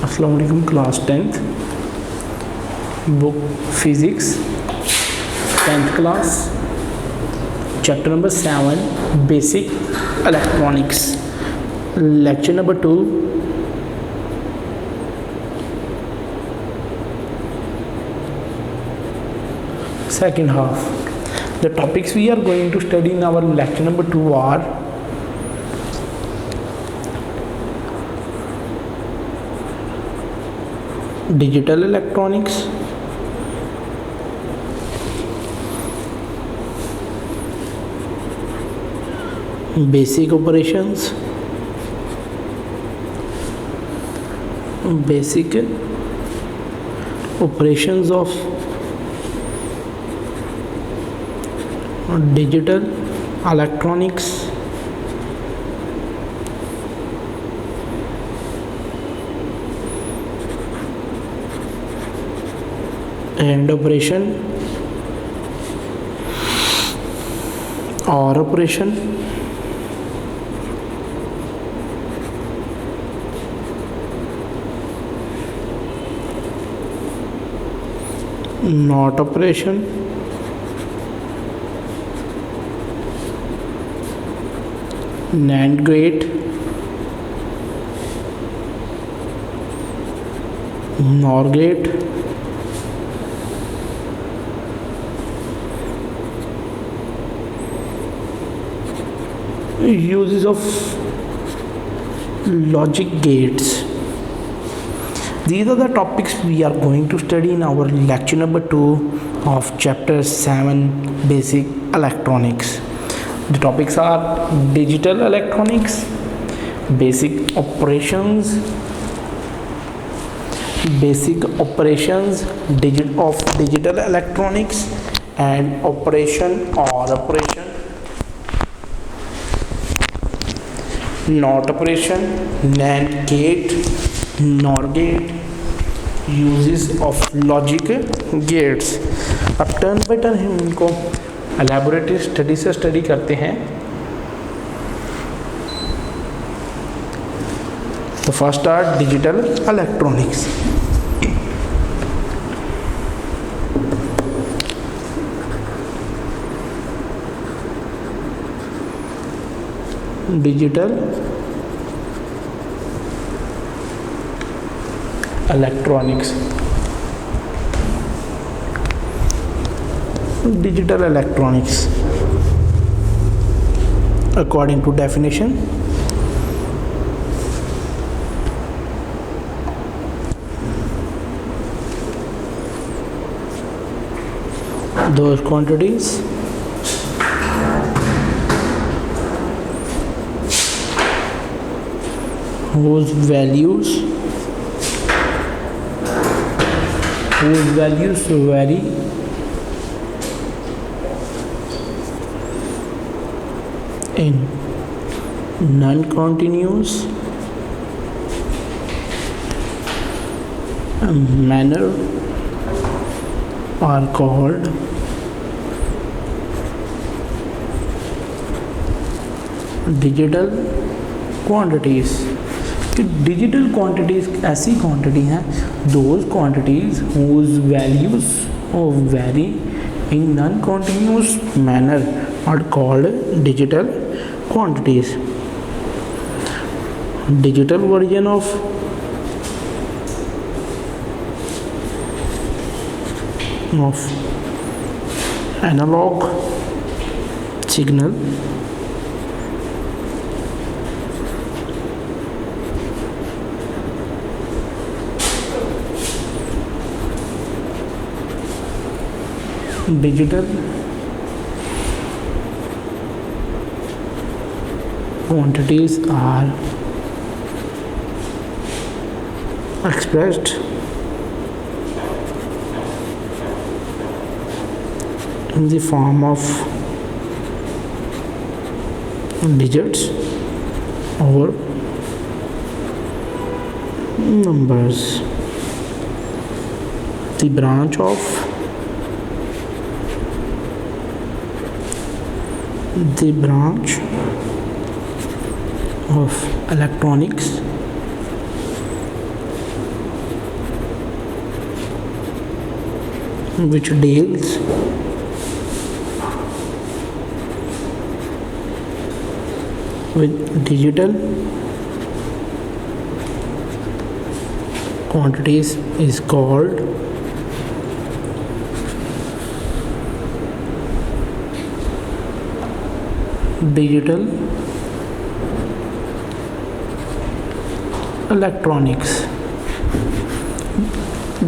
अस्सलाम वालेकुम class 10th book physics 10th class chapter number 7 basic electronics lecture number 2 second half. The topics we are going to study in our lecture number 2 are digital electronics, basic operations, of digital electronics, and operation or operation, not operation, NAND gate, NOR gate, uses of logic gates. These are the topics we are going to study in our lecture number 2 of chapter 7 basic electronics. The topics are digital electronics, basic operations of digital electronics, and operation or operation, not operation, NAND gate, NOR gate, uses of logic gates. अब turn by turn हम इनको एलैबोरेटरी study से study करते हैं. तो first are digital electronics. Digital electronics. Digital electronics, according to definition, those quantities whose values vary in non-continuous manner are called digital quantities. Digital quantities ऐसी quantity हैं, those quantities whose values vary in non-continuous manner are called digital quantities. Digital version of analog signal digital quantities are expressed in the form of digits or numbers. The branch of electronics which deals with digital quantities is called digital electronics.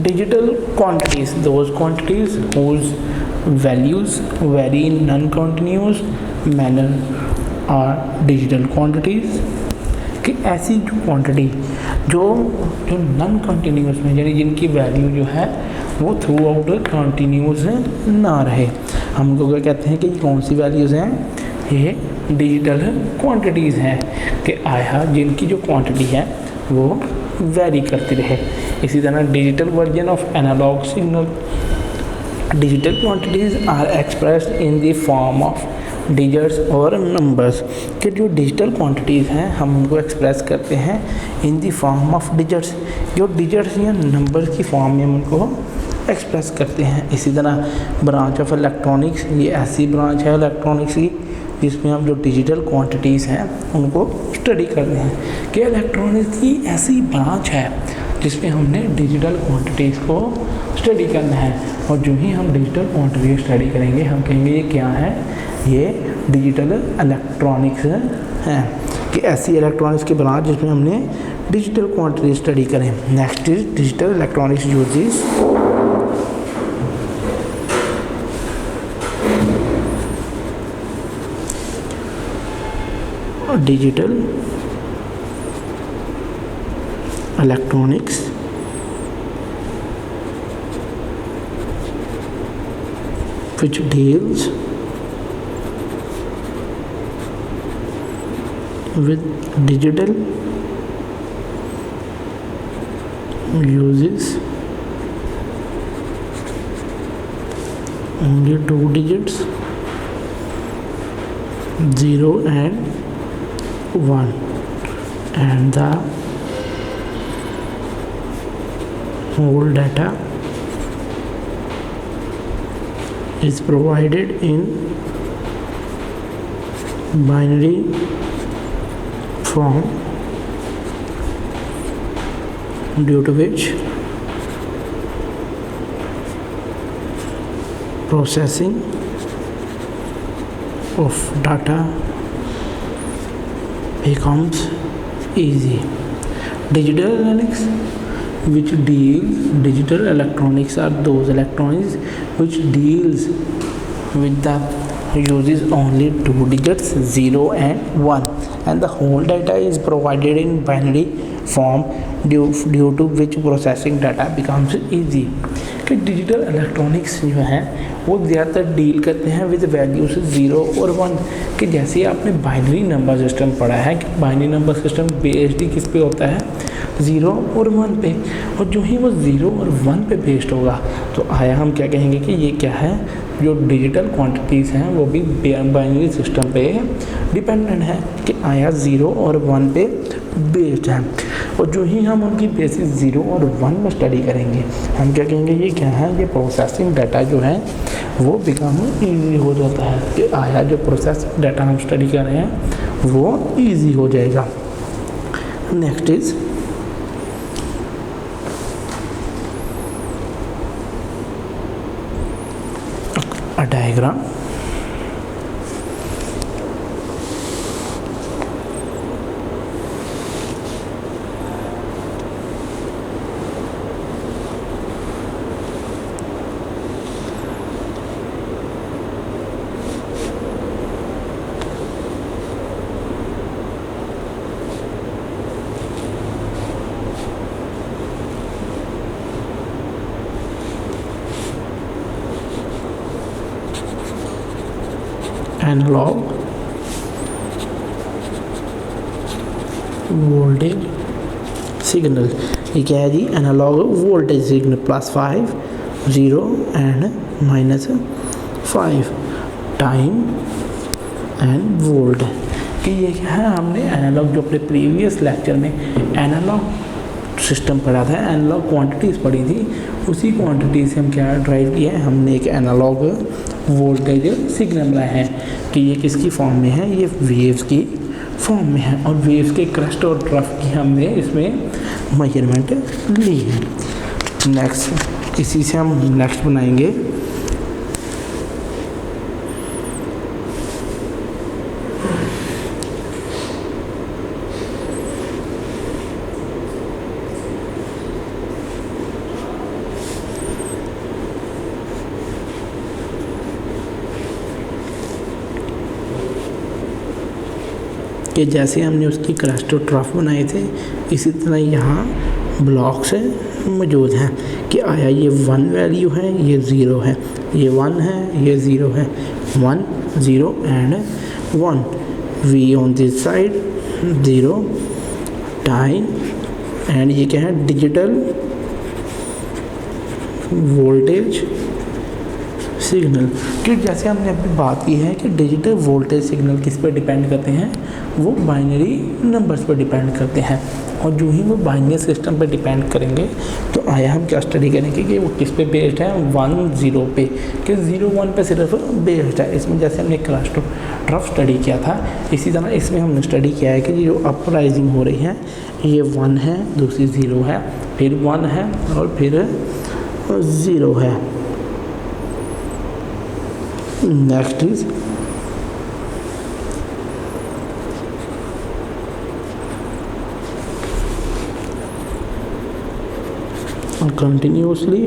Digital quantities, those quantities whose values vary in non-continuous manner are digital quantities. कि ऐसी जो quantity जो non continuous में, यानी जिनकी value जो है वो थ्रू आउट कंटिन्यूस ना रहे, हम लोग कहते हैं कि कौन सी वैल्यूज़ हैं, ये डिजिटल क्वांटिटीज़ हैं कि आया जिनकी जो क्वांटिटी है वो वेरी करती रहे। इसी तरह digital version of analog signal, digital quantities are expressed in the form of digits और नंबर्स। कि जो डिजिटल क्वांटिटीज़ हैं हम उनको एक्सप्रेस करते हैं इन द फॉर्म ऑफ डिजिट्स, जो डिजिट्स या नंबर्स की फॉर्म में हम उनको एक्सप्रेस करते हैं। इसी तरह ब्रांच ऑफ इलेक्ट्रॉनिक्स, ये ऐसी ब्रांच है इलेक्ट्रॉनिक्स की जिसमें हम जो डिजिटल क्वांटिटीज़ हैं उनको स्टडी करते हैं। कि इलेक्ट्रॉनिक्स की ऐसी ब्रांच है जिसमें हमने डिजिटल क्वांटिटीज़ को स्टडी करना है, और जो ही हम डिजिटल क्वांटिटी स्टडी करेंगे हम कहेंगे ये क्या है, ये डिजिटल इलेक्ट्रॉनिक्स हैं। कि ऐसी इलेक्ट्रॉनिक्स की ब्रांच जिसमें हमने डिजिटल क्वांटिटी स्टडी करें। Next is digital electronics uses digital electronics which deals with digital uses only two digits, 0 and 1, and the whole data is provided in binary form, due to which processing of data becomes easy. Digital electronics which deals, digital electronics are those electronics which deals with the uses only two digits, 0 and 1, and the whole data is provided in binary form, due to which processing data becomes easy. कि digital electronics जो है वो ज़्यादातर deal करते हैं with values 0 और 1। कि जैसे आपने बाइनरी नंबर सिस्टम पढ़ा है कि बाइनरी नंबर सिस्टम बेस्ड किस पे होता है, 0 और 1 पे, और जो ही वो 0 और 1 पे बेस्ड होगा तो आया हम क्या कहेंगे कि ये क्या है, जो डिजिटल क्वांटिटीज़ हैं वो भी बाइनरी सिस्टम पे डिपेंडेंट है कि आया 0 और 1 पे बेस्ड है। और जो ही हम उनकी बेसिस 0 और 1 में स्टडी करेंगे हम क्या कहेंगे, ये क्या है, ये प्रोसेसिंग डाटा जो है वो बिकम ईजी हो जाता है कि आया जो प्रोसेस डाटा हम स्टडी कर रहे हैं वो ईजी हो जाएगा। Next is a diagram analogue voltage signal. ये क्या है जी, analogue voltage signal +5, 0 and -5 time and volt. कि ये क्या है, हमने एनालॉग जो अपने प्रीवियस लेक्चर में एनालॉग सिस्टम पढ़ा था, एनालॉग क्वांटिटीज़ पढ़ी थी, उसी क्वांटिटी से हम क्या ड्राइव किया है, हमने एक एनालॉग वोल्टेज सिग्नल लाया है कि ये किसकी फॉर्म में है, ये वेव्स की फॉर्म में है, और वेव्स के क्रस्ट और ट्रफ की हमने इसमें मेजरमेंट ली है। नेक्स्ट इसी से हम नेक्स्ट बनाएंगे कि जैसे हमने उसकी क्रस्ट और ट्रफ बनाए थे, इसी तरह यहाँ ब्लॉक्स मौजूद हैं कि आया ये 1 वैल्यू है, ये 0 है, ये 1 है, ये 0 है, 1 0 and 1, we on this side 0 time, and ये क्या है, डिजिटल वोल्टेज सिग्नल। कि जैसे हमने अभी बात की है कि डिजिटल वोल्टेज सिग्नल किस पर डिपेंड करते हैं, वो बाइनरी नंबर्स पर डिपेंड करते हैं, और जो ही वो बाइनरी सिस्टम पर डिपेंड करेंगे तो आया हम क्या स्टडी करेंगे कि वो किस पे बेस्ड है, 1 0 पे, कि 0 1 पे सिर्फ बेस्ड है। इसमें जैसे हमने क्रस्ट ट्रफ स्टडी किया था, इसी तरह इसमें हमने स्टडी किया है कि जो अपराइजिंग हो रही है ये 1 है, दूसरी 0 है, फिर 1 है और फिर 0 है। Next is continuously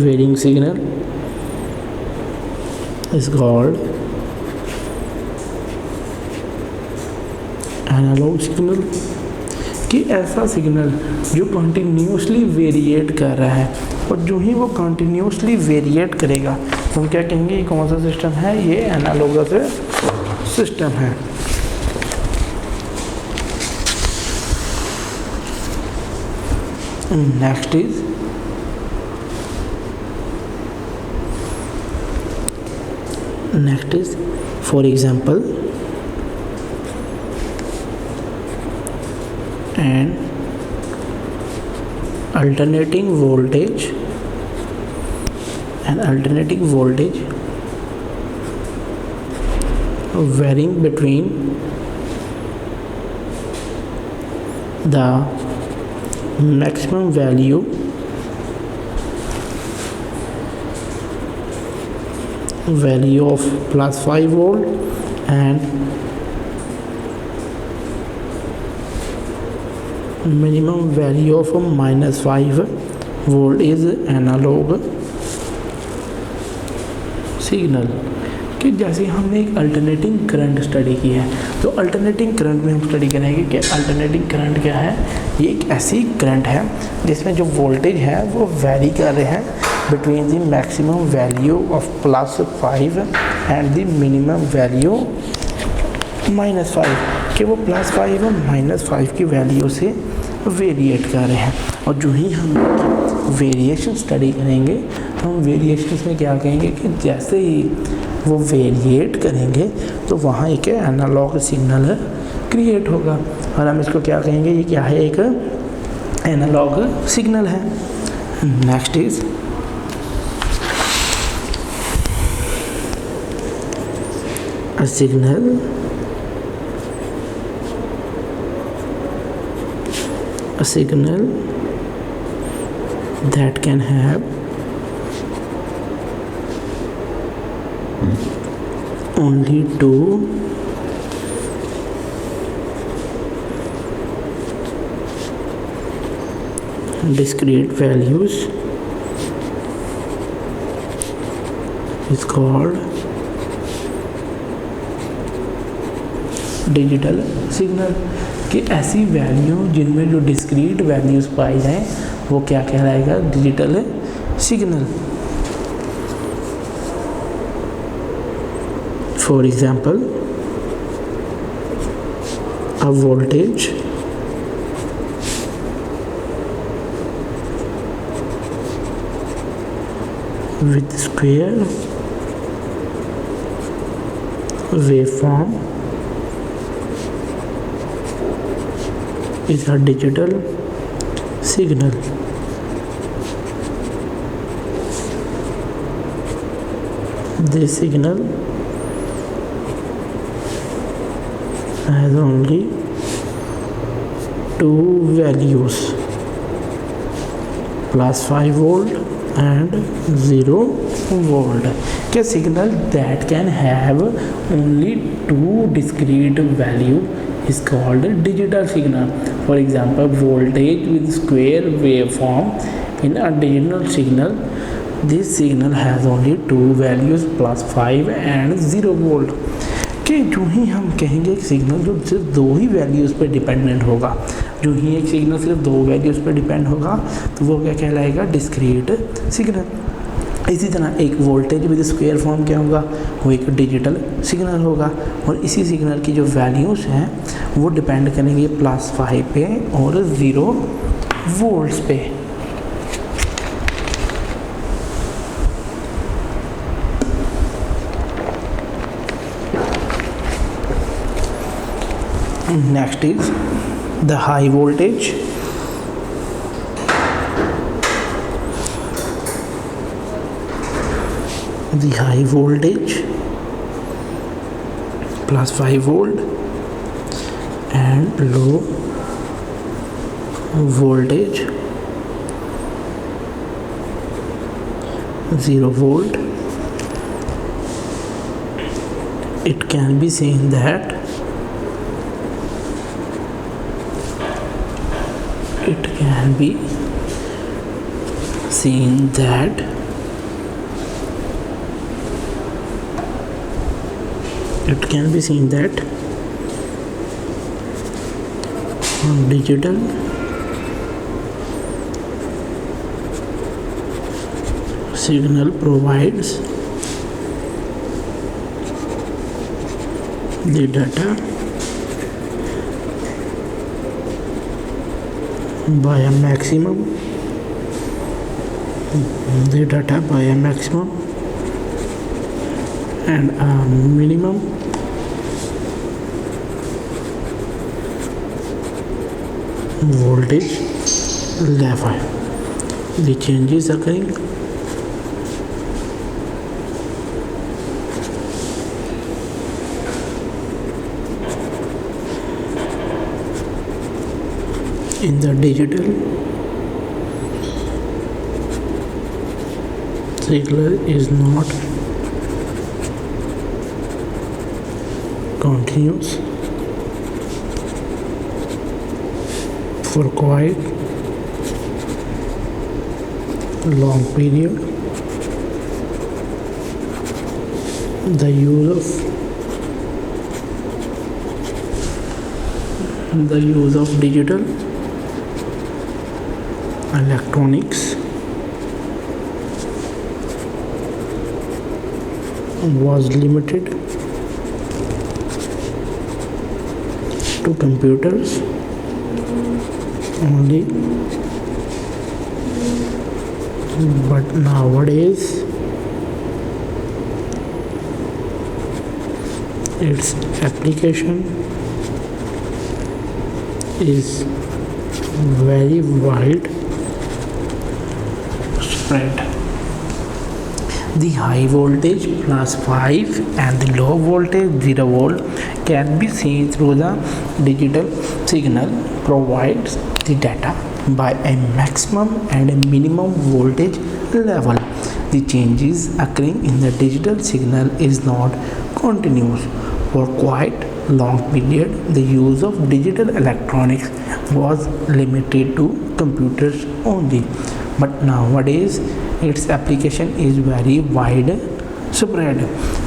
varying signal is called analog signal. कि ऐसा सिग्नल जो कंटिन्यूसली वेरिएट कर रहा है, और जो ही वो कंटिन्यूसली वेरिएट करेगा तो हम क्या कहेंगे, ये कौन सा सिस्टम है, ये एनालॉगस सिस्टम है। Next is for example an alternating voltage varying between the maximum value of plus 5 volt and minimum value of minus 5 volt is analog signal। कि जैसे हमने एक अल्टरनेटिंग करंट स्टडी की है, तो अल्टरनेटिंग करंट में हम स्टडी करेंगे कि अल्टरनेटिंग करंट क्या है। ये एक ऐसी करंट है जिसमें जो वोल्टेज है वो वेरी कर रहे हैं between the maximum value of plus 5 and the minimum value minus 5, कि वो प्लस 5 और माइनस 5 की वैल्यू से वेरिएट कर रहे हैं। और जो ही हम वेरिएशन स्टडी करेंगे तो हम वेरिएशन में क्या कहेंगे कि जैसे ही वो वेरिएट करेंगे तो वहाँ एक एनालॉग सिग्नल क्रिएट होगा, और हम इसको क्या कहेंगे, ये क्या है, एक एनालॉग सिग्नल है। Next is a signal that can have only two discrete values is called digital signal. कि ऐसी वैल्यू जिनमें जो डिस्क्रीट वैल्यूज़ पाई जाएं वो क्या कहलाएगा, digital signal. For example a voltage with square waveform is a digital signal. This signal has only two values, +5 volt and 0 volt. A signal that can have only two discrete value is called a digital signal. For example, voltage with square waveform in a digital signal. This signal has only two values, +5 and 0 volt. कि जो ही हम कहेंगे एक signal जो सिर्फ दो ही values पे डिपेंडेंट होगा, जो ही एक सिग्नल सिर्फ दो वैल्यूज़ पे डिपेंड होगा तो वो क्या कहलाएगा, डिस्क्रीट सिग्नल। इसी तरह एक वोल्टेज विद स्क्वायर फॉर्म क्या होगा, वो एक डिजिटल सिग्नल होगा। और इसी सिग्नल की जो वैल्यूज़ हैं वो डिपेंड करेंगे +5 पे और 0 वोल्ट्स पे। Next is the high voltage. The high voltage +5 volt and low voltage 0 volt. It can be seen that it can be seen that digital signal provides the data by a maximum and a minimum voltage level. The changes occurring in the digital signal is not continuous for quite long period. The use of digital electronics was limited to computers only, but nowadays its application is very wide spread. The high voltage +5 and the low voltage 0 volt can be seen through the digital signal provides the data by a maximum and a minimum voltage level. The changes occurring in the digital signal is not continuous for quite long period. The use of digital electronics was limited to computers only, but nowadays its application is very wide spread.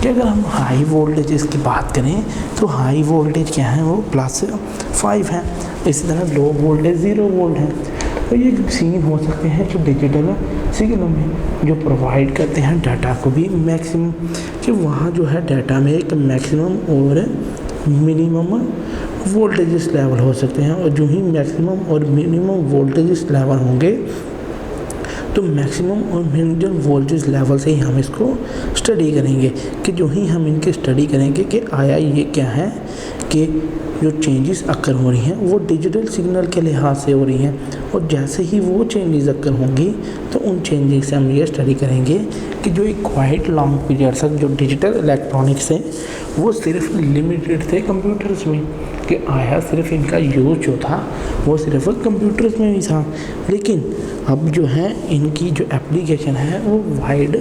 कि अगर हम high voltage की बात करें तो high voltage क्या है, वो +5 है। इसी तरह लो वोल्टेज 0 वोल्ट है। तो ये सीन हो सकते हैं जो डिजिटल सिग्नल में जो प्रोवाइड करते हैं डाटा को भी मैक्सिमम, कि वहाँ जो है डाटा में एक मैक्सिमम और मिनिमम वोल्टेज लेवल हो सकते हैं। और जो ही मैक्सिमम और मिनिमम वोल्टेज लेवल होंगे तो मैक्सिमम और मिनिमम वोल्टेज लेवल से ही हम इसको स्टडी करेंगे कि जो ही हम इनकी स्टडी करेंगे कि आया ये क्या है कि जो चेंजेस अक्कर हो रही हैं वो डिजिटल सिग्नल के लिहाज से हो रही हैं, और जैसे ही वो चेंजेस अक्कर होंगी तो उन चेंजेस से हम ये स्टडी करेंगे कि जो एक क्वाइट लॉन्ग पीरियड तक जो डिजिटल इलेक्ट्रॉनिक्स है वो सिर्फ लिमिटेड थे कंप्यूटर्स में, कि आया सिर्फ इनका यूज जो था वो सिर्फ कंप्यूटर्स में ही था, लेकिन अब जो है इनकी जो एप्लीकेशन है वो वाइड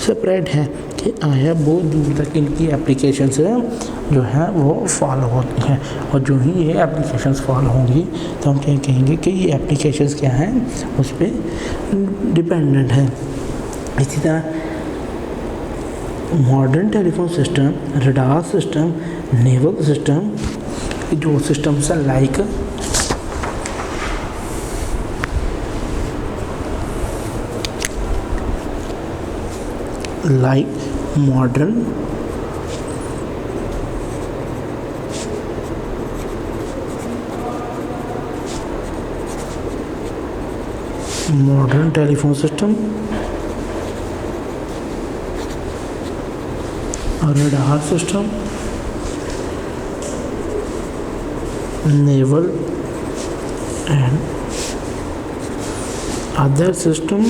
स्प्रेड है कि आया बहुत दूर तक इनकी एप्लीकेशंस जो है वो फॉलो होती हैं, और जो ही ये एप्लीकेशंस फॉलो होंगी तो हम क्या कहेंगे कि ये एप्लीकेशंस क्या हैं उस पर डिपेंडेंट है। इसी तरह modern telephone system, radar system, naval system, जो सिस्टम्स हैं like modern telephone system, radar system, naval and other system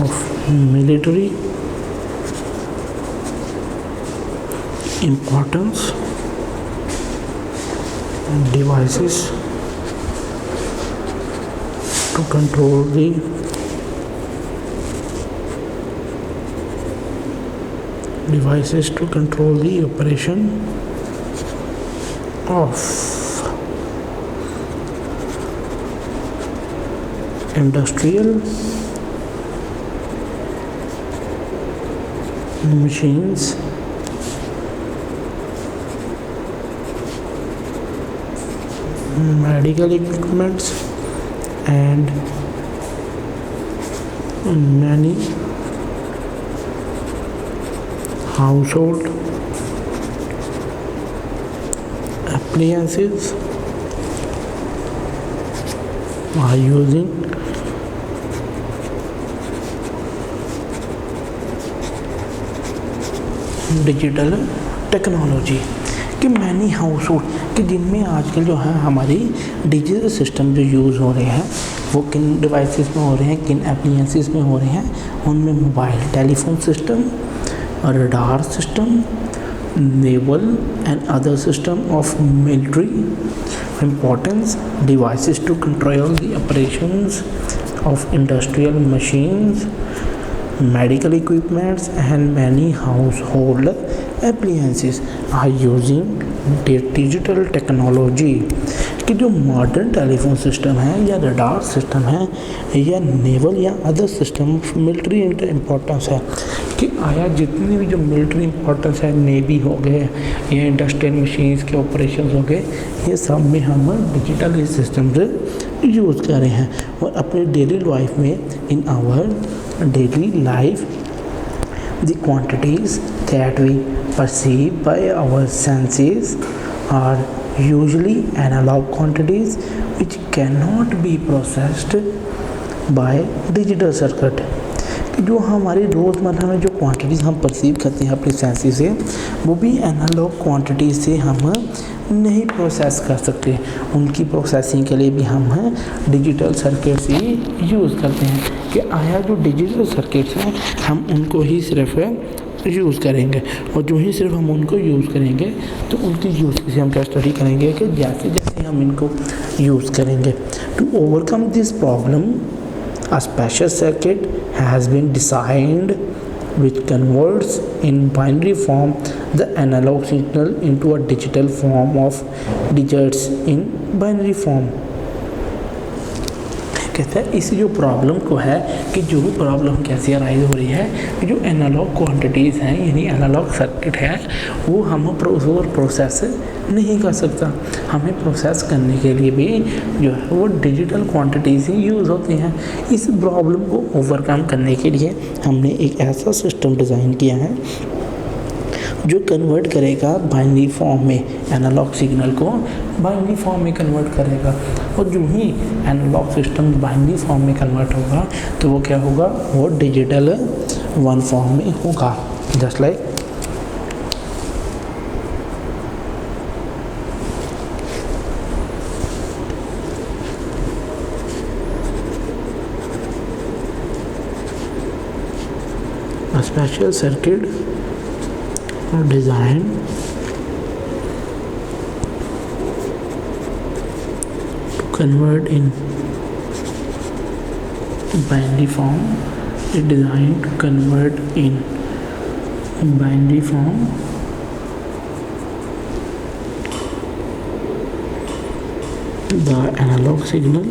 of military importance, devices to control the operation of industrial machines, medical equipments and many household appliances are using digital technology कि many house hold कि जिनमें आजकल जो है हमारी digital system जो use हो रहे हैं वो किन डिवाइसेस में हो रहे हैं, किन एप्लीकेंसेस में हो रहे हैं, उनमें mobile telephone system, radar system, naval and other system of military importance, devices to control the operations of industrial machines, medical equipments and many household appliances are using digital technology कि जो मॉडर्न टेलीफोन सिस्टम है या radar system है या naval या other system of military importance है कि आया जितनी भी जो मिलिट्री इम्पोर्टेंस है, नेवी हो गए या इंडस्ट्रियल मशीन्स के ऑपरेशन हो गए, ये सब में हम डिजिटल सिस्टम से यूज़ कर रहे हैं और अपने डेली लाइफ में in our daily life the quantities that we perceive by our senses are usually analog quantities which cannot be processed by digital circuit। जो हमारी रोज़मर्रा में जो क्वांटिटीज़ हम परसीव करते हैं अपने सेंसेस से वो भी एनालॉग क्वांटिटीज़ से हम नहीं प्रोसेस कर सकते, उनकी प्रोसेसिंग के लिए भी हम डिजिटल सर्किट्स ही यूज़ करते हैं कि आया जो डिजिटल सर्किट्स हैं हम उनको ही सिर्फ यूज़ करेंगे और जो ही सिर्फ हम उनको यूज़ करेंगे तो उनकी यूज़ से हम क्या स्टडी करेंगे कि जैसे जैसे हम इनको यूज़ करेंगे। To overcome this problem a special circuit has been designed which converts in binary form the analog signal into a digital form of digits in binary form। कहते हैं इस जो प्रॉब्लम को है कि जो प्रॉब्लम कैसे अराइज हो रही है कि जो एनालॉग क्वांटिटीज़ हैं यानी एनालॉग सर्किट है वो हम प्रोसेस नहीं कर सकता, हमें प्रोसेस करने के लिए भी जो है वो डिजिटल क्वांटिटीज़ ही यूज़ होती हैं। इस प्रॉब्लम को ओवरकम करने के लिए हमने एक ऐसा सिस्टम डिज़ाइन किया है जो कन्वर्ट करेगा बाइनरी फॉर्म में, एनालॉग सिग्नल को बाइनरी फॉर्म में कन्वर्ट करेगा। और जो ही एनालॉग सिस्टम बाइनरी फॉर्म में कन्वर्ट होगा तो वो क्या होगा, वो डिजिटल वन फॉर्म में होगा। Just like a special circuit designed to convert in binary form is designed to convert in binary form the analog signal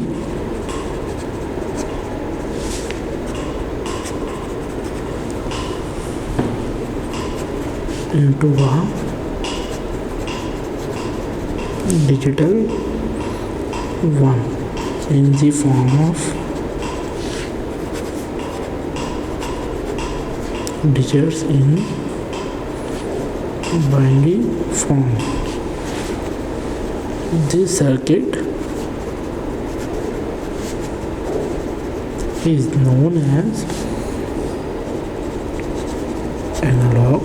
into a digital one in the form of digits in binary form. This circuit is known as analog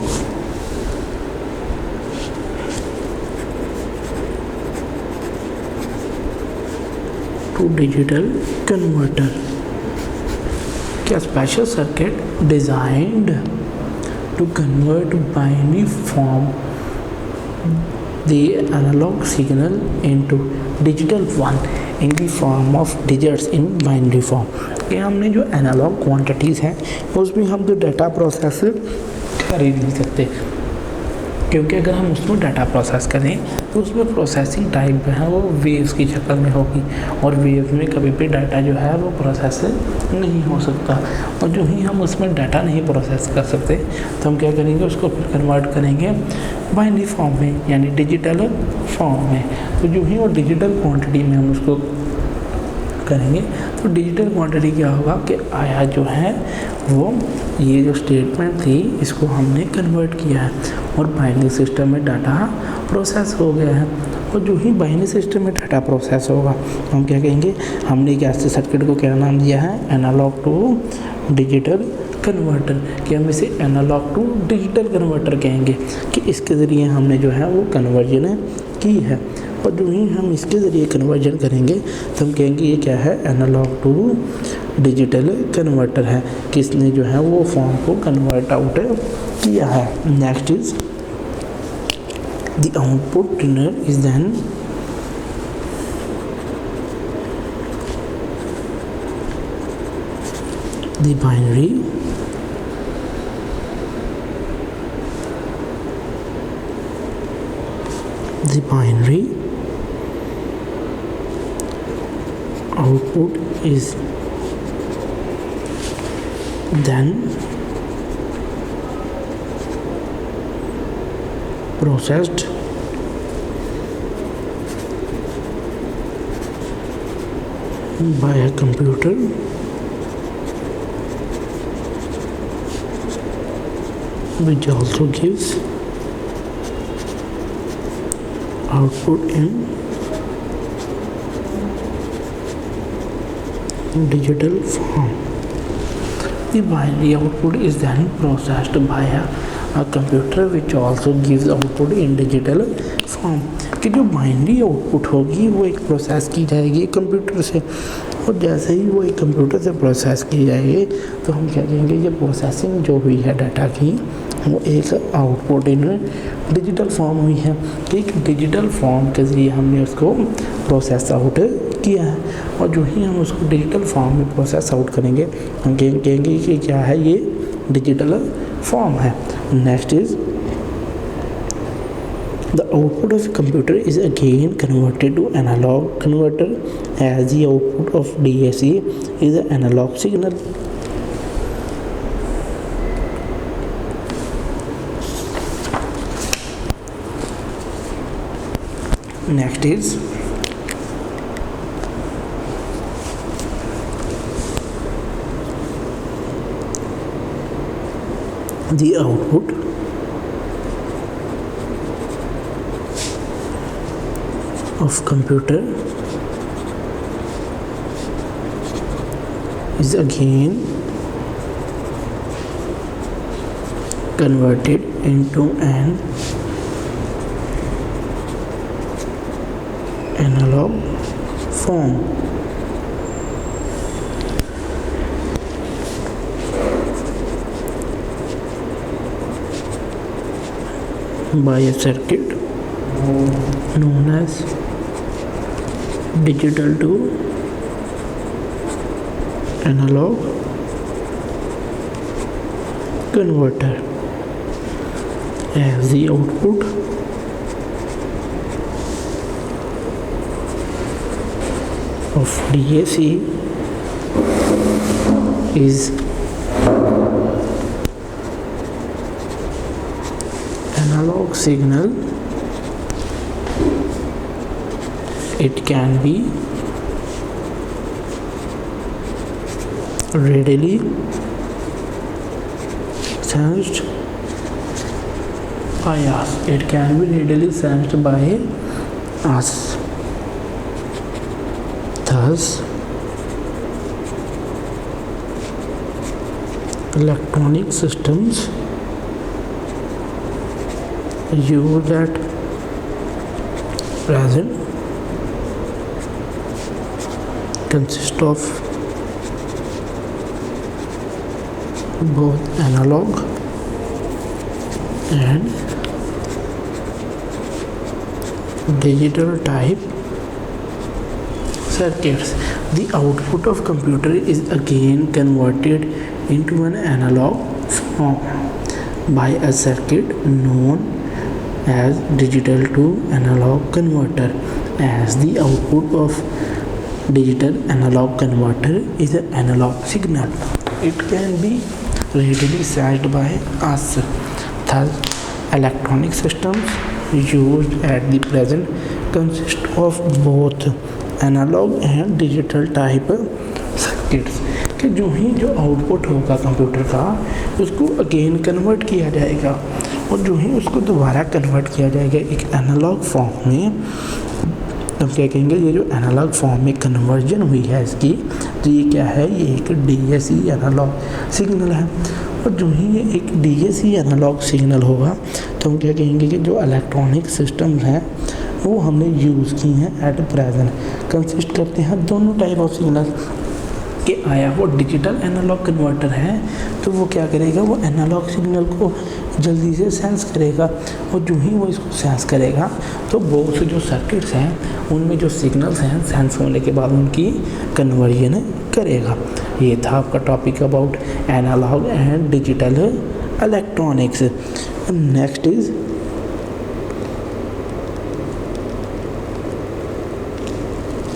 to digital converter. A special circuit designed to convert binary form the analog signal into digital one in the form of digits in binary form. कि हमने जो analogue quantities हैं उसमें हम जो data process कर ही नहीं सकते, क्योंकि अगर हम उसमें डाटा प्रोसेस करें तो उसमें प्रोसेसिंग टाइम जो है वो वेव्स की शक्ल में होगी, और वेव में कभी भी डाटा जो है वो प्रोसेस नहीं हो सकता। और जो ही हम उसमें डाटा नहीं प्रोसेस कर सकते तो हम क्या करेंगे, उसको फिर कन्वर्ट करेंगे बाइनरी फॉर्म में, यानी डिजिटल फॉर्म में। तो जो ही वो डिजिटल क्वांटिटी में हम उसको करेंगे तो डिजिटल क्वांटिटी क्या होगा कि आया जो है वो ये जो स्टेटमेंट थी इसको हमने कन्वर्ट किया है और बाइनरी सिस्टम में डाटा प्रोसेस हो गया है। और जो ही बाइनरी सिस्टम में डाटा प्रोसेस होगा हम क्या कहेंगे, हमने क्या सर्किट को क्या नाम दिया है, एनालॉग टू डिजिटल कन्वर्टर, कि हम इसे एनालॉग टू डिजिटल कन्वर्टर कहेंगे कि इसके ज़रिए हमने जो है वो कन्वर्जन की है। और जो ही हम इसके ज़रिए कन्वर्जन करेंगे तो हम कहेंगे ये क्या है, एनालॉग टू डिजिटल कन्वर्टर है, कि इसने जो है वो फॉर्म को कन्वर्ट आउट किया है। Next is the output is then the binary output is then processed by a computer which also gives output in digital form. The binary output is then processed by a computer which also gives output in digital form. कि जो binary output होगी वो एक process की जाएगी computer से, और जैसे ही वो एक कंप्यूटर से प्रोसेस की जाएगी तो हम क्या कहेंगे, ये प्रोसेसिंग जो हुई है डाटा की वो एक आउटपुट इन डिजिटल फॉर्म हुई है, कि एक डिजिटल फॉर्म के ज़रिए हमने उसको प्रोसेस आउट किया है। और जो ही हम उसको डिजिटल फॉर्म में प्रोसेस आउट करेंगे हम कहेंगे कि क्या है, ये डिजिटल फॉर्म है। Next is the output of a computer is again converted to analog converter as the output of DAC is an analog signal. Next is the output of computer is again converted into an analog form by a circuit known as digital to analog converter, as the output of DAC is analog signal. It can be readily sensed by us. It can be readily sensed by us. Thus, electronic systems used at present consist of both analog and digital type circuits. The output of computer is again converted into an analog form by a circuit known as digital to analog converter, as the output of digital analog converter is an analog signal. It can be readily sensed by us. Thus, electronic systems used at the present consist of both analog and digital type circuits कि जो output होगा computer का उसको again convert किया जाएगा और जो ही उसको दोबारा कन्वर्ट किया जाएगा एक एनालॉग फॉर्म में। तो हम क्या कहेंगे, ये जो एनालॉग फॉर्म में कन्वर्जन हुई है इसकी, तो ये क्या है, ये एक डीएसी एनालॉग सिग्नल है। और जो ही ये एक डीएसी एनालॉग सिग्नल होगा तो हम क्या कहेंगे कि जो इलेक्ट्रॉनिक सिस्टम्स हैं वो हमने यूज़ की हैं एट प्रेजेंट कंसिस्ट करते हैं दोनों टाइप ऑफ सिग्नल कि आया वो डिजिटल एनालॉग कन्वर्टर है तो वो क्या करेगा, वो एनालॉग सिग्नल को जल्दी से सेंस करेगा और जो ही वो इसको सेंस करेगा तो बहुत से जो सर्किट्स हैं उनमें जो सिग्नल्स हैं सेंस होने के बाद उनकी कन्वर्जन करेगा। ये था आपका topic about analog and digital electronics.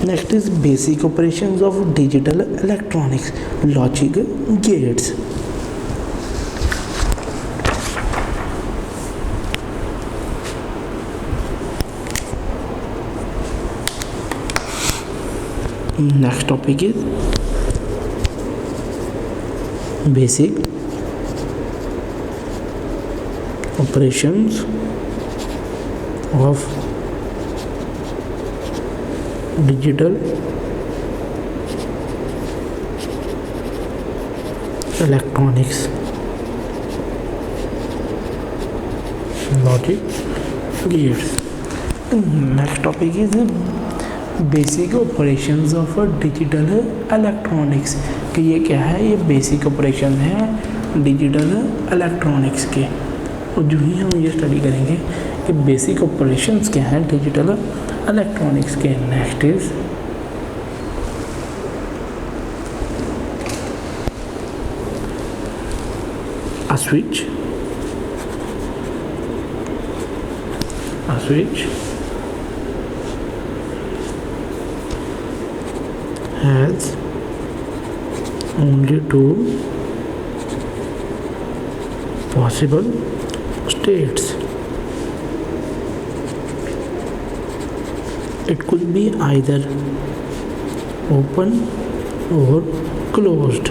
Next is basic operations of digital electronics, logic gates. Next topic is basic operations of digital electronics, logic gates. Next topic is basic operations of digital electronics कि ये क्या है, ये basic operation है digital electronics के। और जो ही हम ये स्टडी करेंगे कि बेसिक ऑपरेशंस क्या हैं डिजिटल इलेक्ट्रॉनिक्स के। Next is a switch has only two possible states. It could be either open or closed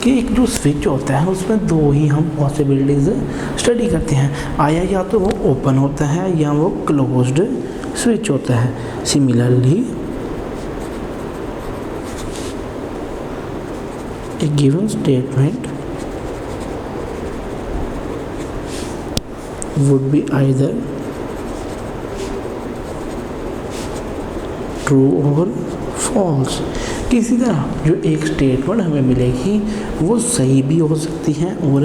कि एक जो स्विच होता है उसमें दो ही हम पॉसिबिलिटीज़ स्टडी करते हैं, आया या तो वो ओपन होता है या वो क्लोज्ड स्विच होता है। Similarly A given statement would be either true और फॉल्स। किसी तरह जो एक स्टेटमेंट हमें मिलेगी वो सही भी हो सकती है और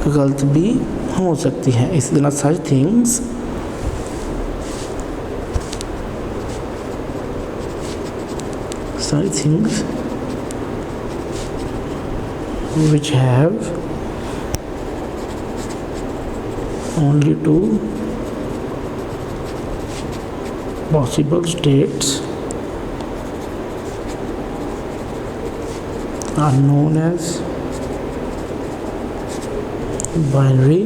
गलत भी हो सकती है। इसी तरह such things which have only two possible states are known as binary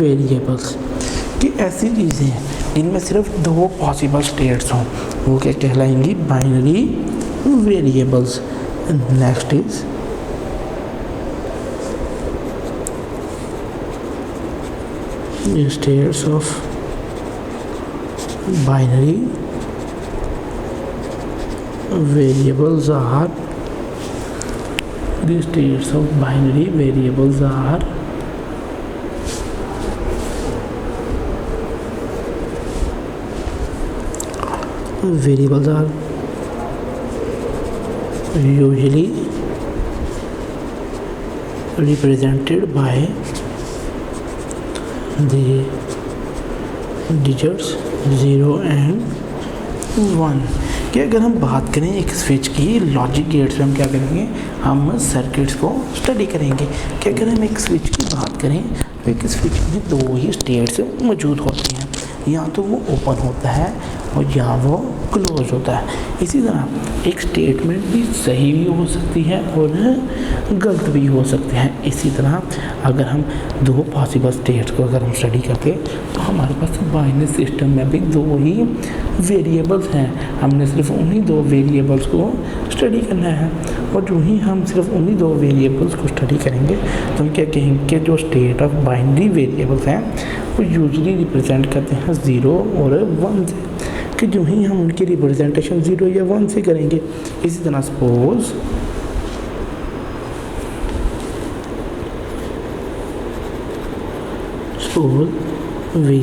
variables। कि ऐसी चीज़ें हैं इनमें सिर्फ दो पॉसिबल स्टेट्स हों, वो क्या कहलाएंगी? Binary variables. Next is states of binary variables are the states of binary variables are usually represented by the digits 0 and 1। कि अगर हम बात करें एक स्विच की लॉजिक गेट्स में हम क्या करेंगे? हम सर्किट्स को स्टडी करेंगे। कि अगर हम एक स्विच की बात करें तो एक स्विच में दो ही स्टेट्स मौजूद होती हैं, या तो वो ओपन होता है और या वो क्लोज होता है। इसी तरह एक स्टेटमेंट भी सही भी हो सकती है और गलत भी हो सकती है। इसी तरह अगर हम दो पॉसिबल स्टेट्स को अगर हम स्टडी करके तो हमारे पास बाइनरी सिस्टम में भी दो ही वेरिएबल्स हैं, हमने सिर्फ उन्हीं दो वेरिएबल्स को स्टडी करना है। और जो ही हम सिर्फ उन्हीं दो वेरिएबल्स को स्टडी करेंगे तो हम क्या कहेंगे कि जो स्टेट ऑफ बाइनरी वेरिएबल्स हैं वो यूजली रिप्रेजेंट करते हैं 0 और 1 से। कि जो ही हम उनकी रिप्रेजेंटेशन 0 या 1 से करेंगे। इसी तरह suppose we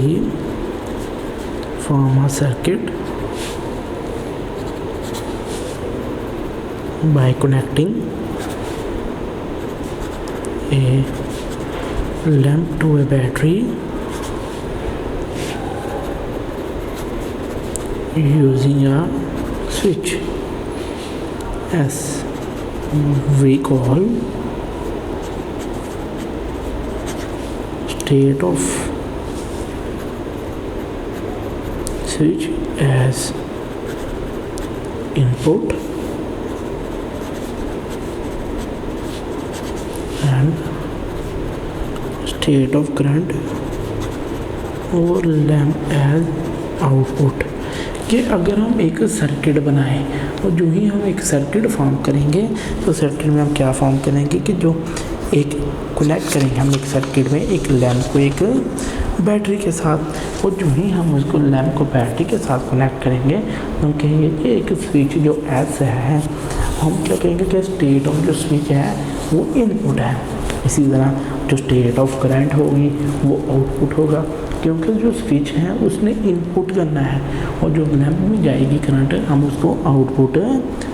form a circuit by connecting a lamp to a battery using a switch, as we call state of switch as input and state of current और लैम्प एज आउटपुट। कि अगर हम एक सर्किट बनाएं और जो ही हम एक सर्किट फॉर्म करेंगे तो सर्किट में हम क्या फॉर्म करेंगे कि जो एक कनेक्ट करेंगे हम एक सर्किट में एक लैम्प को एक बैटरी के साथ, और जो ही हम उसको लैम्प को बैटरी के साथ कनेक्ट करेंगे तो हम कहेंगे कि एक स्विच जो एस है, हम क्या कहेंगे कि स्टेट ऑफ जो स्विच है वो इनपुट है। इसी तरह जो स्टेट ऑफ करंट होगी वो आउटपुट होगा, क्योंकि जो स्विच है उसने इनपुट करना है और जो लैम्प में जाएगी करंट हम उसको आउटपुट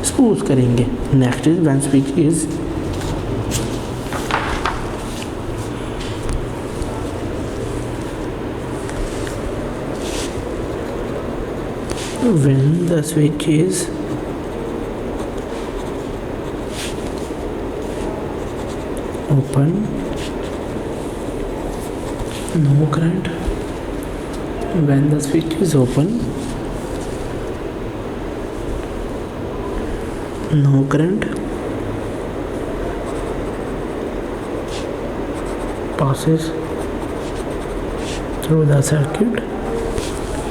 सपोज करेंगे। Next is when switch is when the switch is open, no current. When the switch is open, no current passes through the circuit.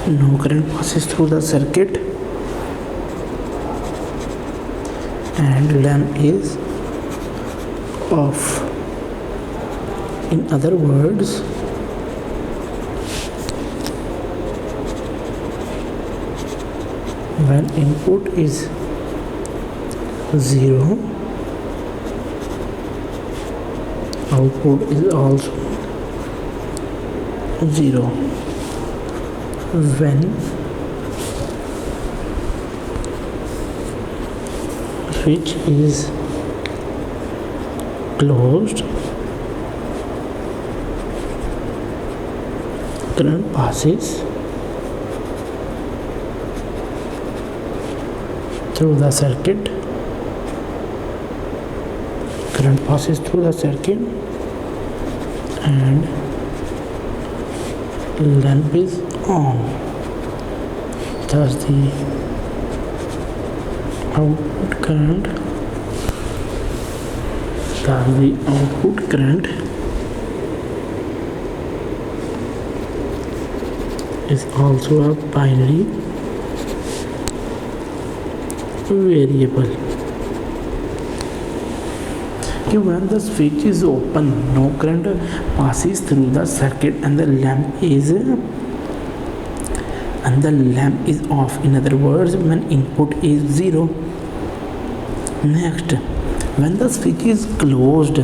No current passes through the circuit and lamp is off. In other words, when input is 0, output is also 0. When switch is closed, current passes through the circuit. Current passes through the circuit and lamp is on. Thus the output current is also a binary variable. When the switch is open, no current passes through the circuit and the lamp is off. In other words, when input is 0. Next, when the switch is closed,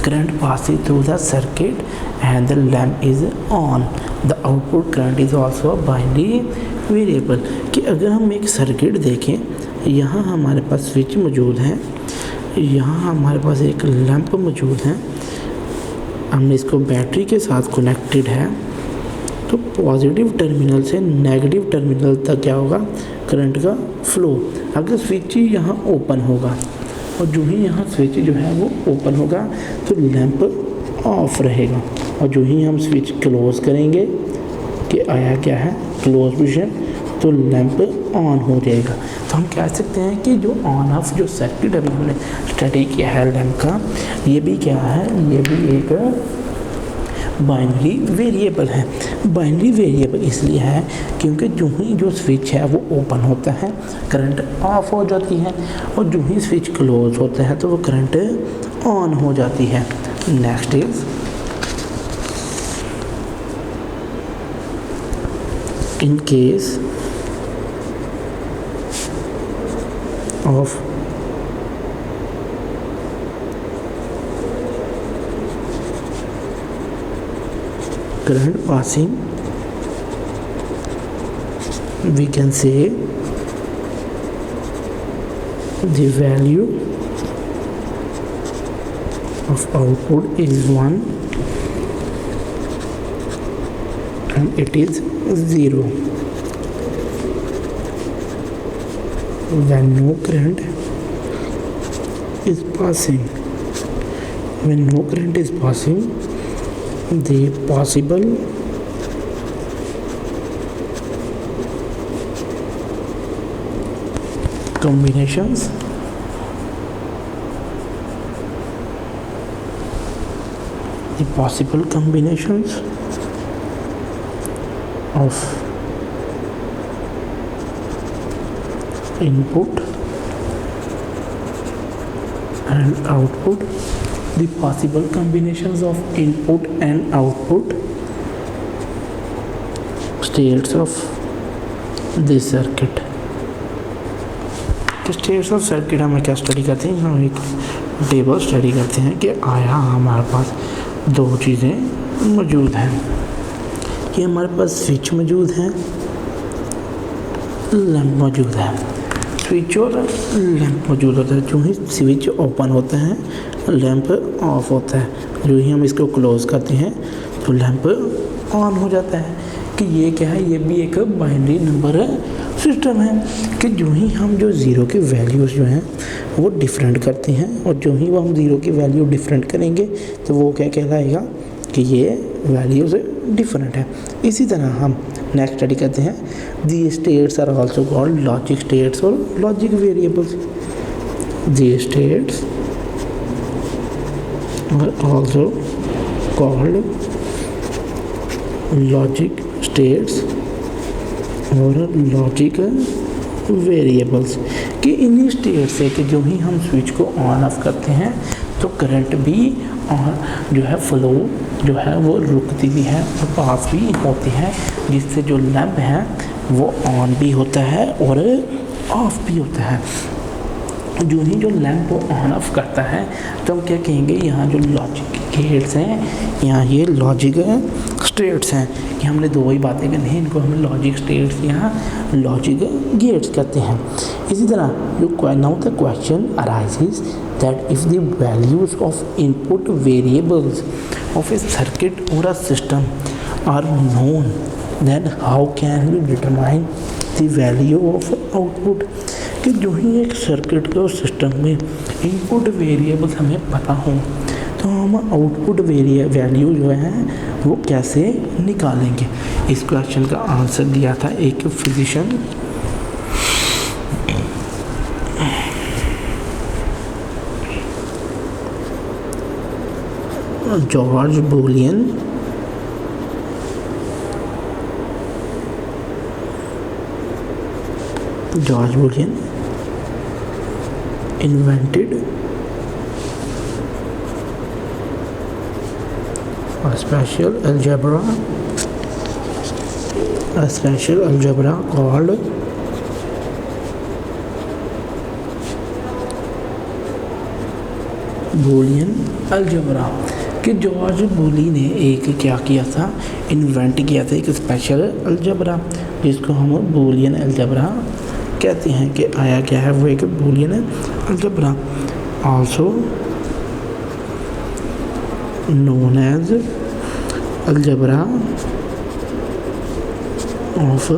current passes through the circuit and the lamp is on. The output current is also a binary variable. कि अगर हम एक circuit देखें, यहाँ हमारे पास switch मौजूद है, यहाँ हमारे पास एक लैंप मौजूद है, हमने इसको बैटरी के साथ कनेक्टेड है, तो पॉजिटिव टर्मिनल से नेगेटिव टर्मिनल तक क्या होगा, करंट का फ्लो। अगर स्विच यहाँ ओपन होगा और जो ही यहाँ स्विच जो है वो ओपन होगा तो लैंप ऑफ रहेगा, और जो ही हम स्विच क्लोज करेंगे कि आया क्या है क्लोज पोजीशन, तो लैंप ऑन हो जाएगा। तो हम कह सकते हैं कि जो ऑन ऑफ जो सर्किट अभी हमने स्टडी किया है लैंप का, ये भी क्या है, ये भी एक बाइनरी वेरिएबल है। बाइनरी वेरिएबल इसलिए है क्योंकि जो ही जो स्विच है वो ओपन होता है करंट ऑफ हो जाती है, और जो ही स्विच क्लोज होता है तो वो करंट ऑन हो जाती है। Next is in case of current passing, we can say the value of output is 1 and it is 0. When no current is passing, the possible combinations of input and output, the possible combinations of input and output states of this circuit. तो states of circuit हम क्या study करते हैं, हम एक table study करते हैं कि आया हमारे पास दो चीज़ें मौजूद हैं, कि हमारे पास स्विच मौजूद है, लैंप मौजूद है। स्विच और लैंप मौजूद होता है, जो ही स्विच ओपन होता है लैंप ऑफ होता है, जो ही हम इसको क्लोज करते हैं तो लैंप ऑन हो जाता है। कि ये क्या है, ये भी एक बाइनरी नंबर सिस्टम है कि जो ही हम जो ज़ीरो की वैल्यूज़ जो हैं वो डिफरेंट करते हैं, और जो ही वो हम ज़ीरो की वैल्यू डिफरेंट करेंगे तो वो क्या कहलाएगा कि ये वैल्यूज़ डिफरेंट है। इसी तरह हम नेक्स्ट स्टडी करते हैं, the states are also called logic states और logic variables. The states are also called logic states और लॉजिक वेरिएबल्स। कि इन्हीं स्टेट से कि जो ही हम स्विच को ऑन ऑफ करते हैं तो करंट भी ऑन जो है फ्लो जो है वो रुकती भी है और पास भी होती है, जिससे जो लैंप है वो ऑन भी होता है और ऑफ भी होता है। जो ही जो लैंप ऑन ऑफ करता है तो हम क्या कहेंगे, यहाँ जो लॉजिक गेट्स हैं, यहाँ ये लॉजिक स्टेट्स हैं। कि हमने दो ही बातें करनी है, इनको हम लॉजिक स्टेट्स या लॉजिक गेट्स कहते हैं। इसी तरह जो now the question arises that if the values of input variables of a circuit or a system are known, then how can we determine the value of output. कि जो ही एक circuit के और सिस्टम में इनपुट वेरिएबल्स हमें पता हो तो हम आउटपुट वैल्यू जो है वो कैसे निकालेंगे। इस क्वेश्चन का आंसर दिया था एक physician George Boolean. George Boolean invented a special algebra called Boolean algebra. कि जॉर्ज बूली ने एक क्या किया था, इन्वेंट किया था एक स्पेशल अलजेब्रा जिसको हम बूलियन अलजेब्रा कहते हैं। कि आया क्या है, वो एक Boolean algebra also known as algebra of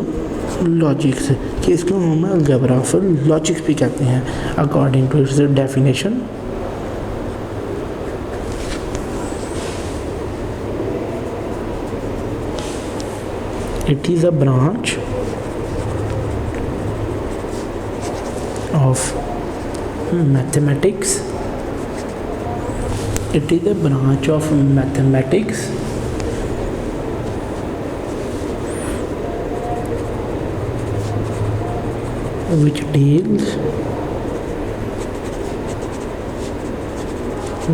logics. कि इसको हम अलजेब्रा ऑफ लॉजिक्स भी कहते हैं according to its definition. It is a branch of mathematics. It is a branch of mathematics which deals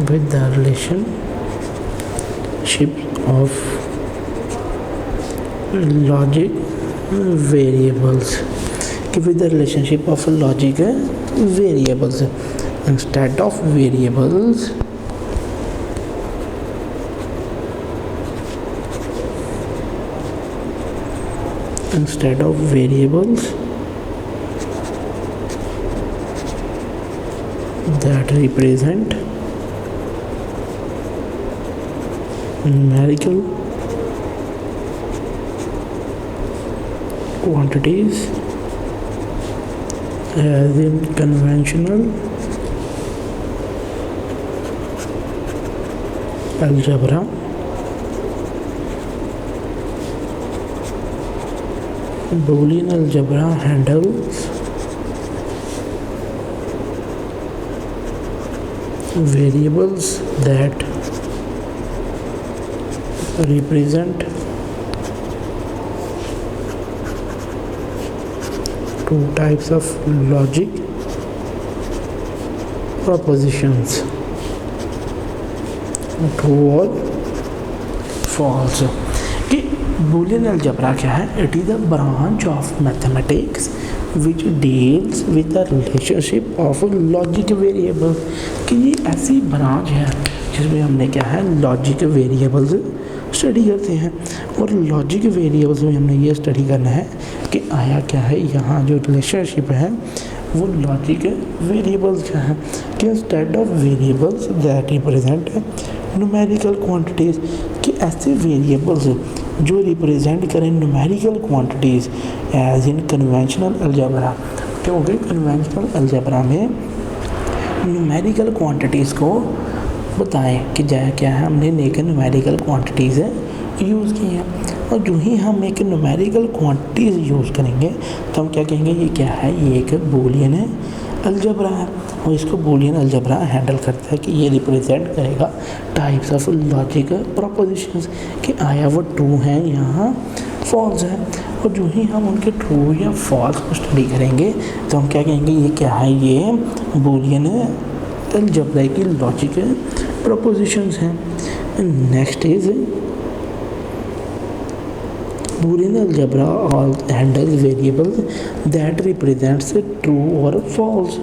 with the relationship of logic variables. With the relationship of logic variables instead of variables that represent numerical quantities as in conventional algebra. Boolean algebra handles variables that represent two types of logic propositions, true or false. कि Boolean algebra क्या है, it is a branch of mathematics which deals with the relationship of logic variable. कि ये ऐसी branch है जिसमें हमने क्या है लॉजिक वेरिएबल्स स्टडी करते हैं। और लॉजिक वेरिएबल्स में हमने ये स्टडी करना है कि आया क्या है, यहाँ जो रिलेशनशिप है वो लॉजिक वेरिएबल्स का है। कि instead of variables that represent numerical quantities, कि ऐसे वेरिएबल्स जो रिप्रेजेंट करें numerical quantities as in conventional algebra. क्योंकि कन्वेंशनल अलजेब्रा में न्यूमेरिकल क्वांटिटीज़ को बताएं कि जाए क्या है, हमने एक न्यूमेरिकल क्वांटिटीज़ यूज़ की हैं। और जो ही हम एक न्यूमेरिकल क्वांटिटीज़ यूज़ करेंगे तो हम क्या कहेंगे, ये क्या है, ये एक बूलियन अलजेब्रा है। और इसको बूलियन अलजेब्रा हैंडल करता है कि ये रिप्रेजेंट करेगा टाइप्स ऑफ लॉजिक प्रोपोजिशंस कि आया वो ट्रू हैं यहाँ फॉल्स है। और जो ही हम उनके ट्रू या फॉल्स को स्टडी करेंगे तो हम क्या कहेंगे, ये क्या है, ये बूलियन अलजेब्रा की लॉजिक प्रोपोजिशंस हैं। Next is Boolean algebra handles variables that represents true or false,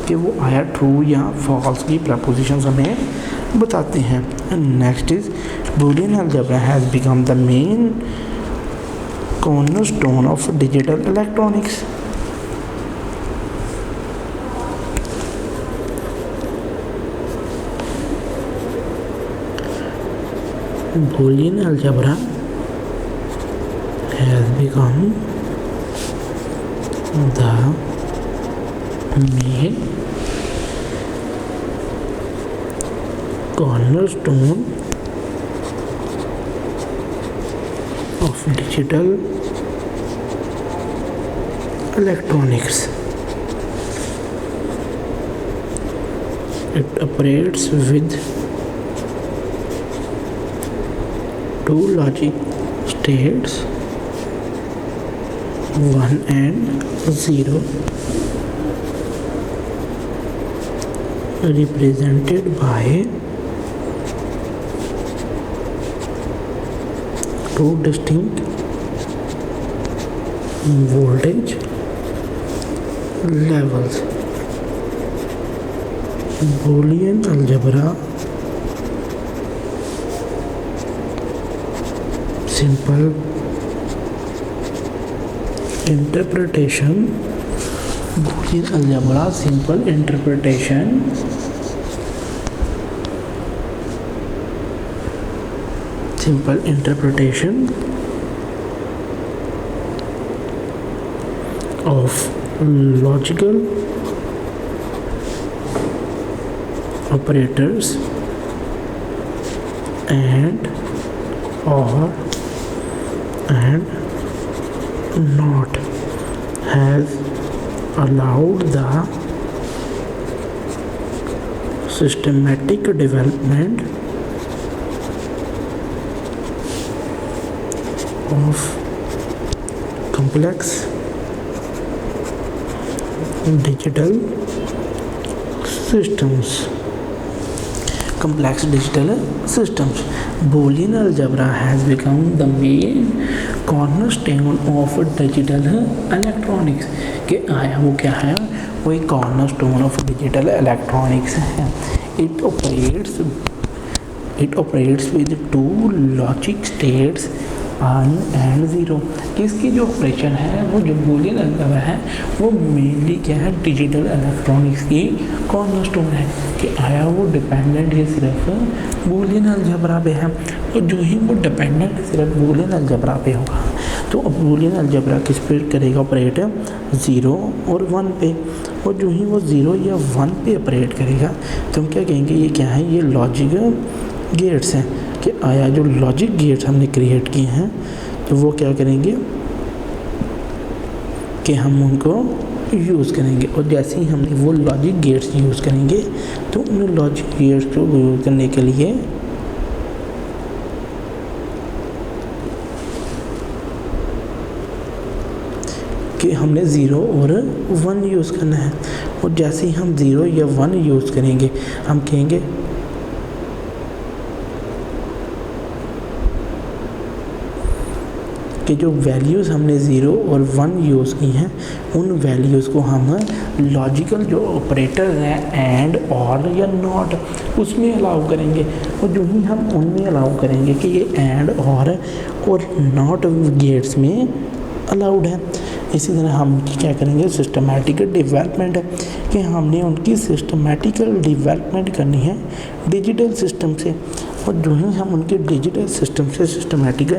कि वो आया ट्रू या फॉल्स की प्रपोजिशंस हमें बताते हैं. Next is Boolean algebra has become the main cornerstone of digital electronics. Boolean algebra has become the main cornerstone of digital electronics. It operates with two logic states, 1 and 0, represented by two distinct voltage levels. Boolean algebra simple interpretation. Boolean algebra simple interpretation of logical operators and not has allowed the systematic development of complex digital systems. Boolean algebra has become the main cornerstone of digital electronics. कि आया वो क्या है, वो एक cornerstone of digital electronics है. It operates with two logic states, 1 and 0. इसकी जो ऑपरेशन है वो जो बूलियन अलजेब्रा है वो मेनली क्या है, डिजिटल इलेक्ट्रॉनिक्स की कॉर्नरस्टोन है. कि आया वो डिपेंडेंट है सिर्फ बूलियन अलजेब्रा पे है, और जो ही वो डिपेंडेंट सिर्फ बूलियन अलजेब्रा पे होगा तो अब बूलियन अलजेब्रा किस पे करेगा ऑपरेट, 0 और 1 पे. और जो ही वो 0 या 1 पे ऑपरेट करेगा तो हम क्या कहेंगे, ये क्या है, ये लॉजिक गेट्स हैं. कि आया जो लॉजिक गेट्स हमने क्रिएट किए हैं तो वो क्या करेंगे कि हम उनको यूज़ करेंगे. और जैसे ही हमने वो लॉजिक गेट्स यूज़ करेंगे तो उन लॉजिक गेट्स को यूज़ करने के लिए कि हमने 0 और 1 यूज़ करना है. और जैसे ही हम 0 या 1 यूज़ करेंगे हम कहेंगे कि जो वैल्यूज़ हमने 0 और 1 यूज़ की हैं उन वैल्यूज़ को हम लॉजिकल जो ऑपरेटर हैं एंड और या नॉट उसमें अलाउ करेंगे. और जो ही हम उनमें अलाउ करेंगे कि ये एंड और नॉट गेट्स में अलाउड है. इसी तरह हम क्या करेंगे, सिस्टमैटिकल डेवलपमेंट है कि हमने उनकी सिस्टमैटिकल डेवलपमेंट करनी है डिजिटल सिस्टम से. और जो ही हम उनके डिजिटल सिस्टम से सिस्टमैटिक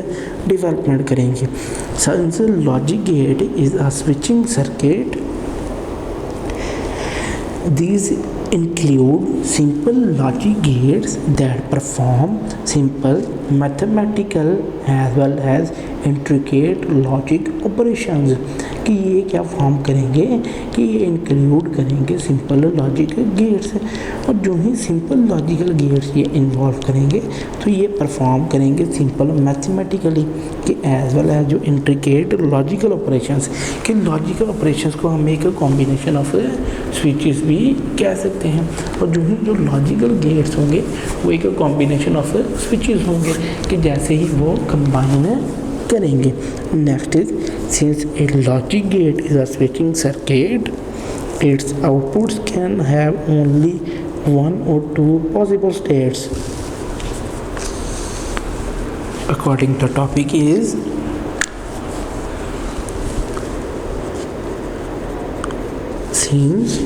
डेवलपमेंट करेंगे. Since logic gate is a switching circuit, these include simple logic gates that perform simple mathematical as well as intricate logic operations. कि ये क्या फॉर्म करेंगे कि ये इंक्लूड करेंगे सिंपल लॉजिक गेट्स. और जो ही सिंपल लॉजिकल गेट्स ये इन्वॉल्व करेंगे तो ये परफॉर्म करेंगे सिंपल मैथमेटिकली कि एज वेल एज जो इंट्रिकेट लॉजिकल ऑपरेशंस. कि लॉजिकल ऑपरेशंस को हम एक कॉम्बिनेशन ऑफ स्विचेस भी कह सकते हैं. और जो लॉजिकल गेट्स होंगे वो एक कॉम्बिनेशन ऑफ स्विचेस होंगे कि जैसे ही वो कंबाइन करेंगे। Next is since a logic gate is a switching circuit, its outputs can have only one or two possible states. According to topic is since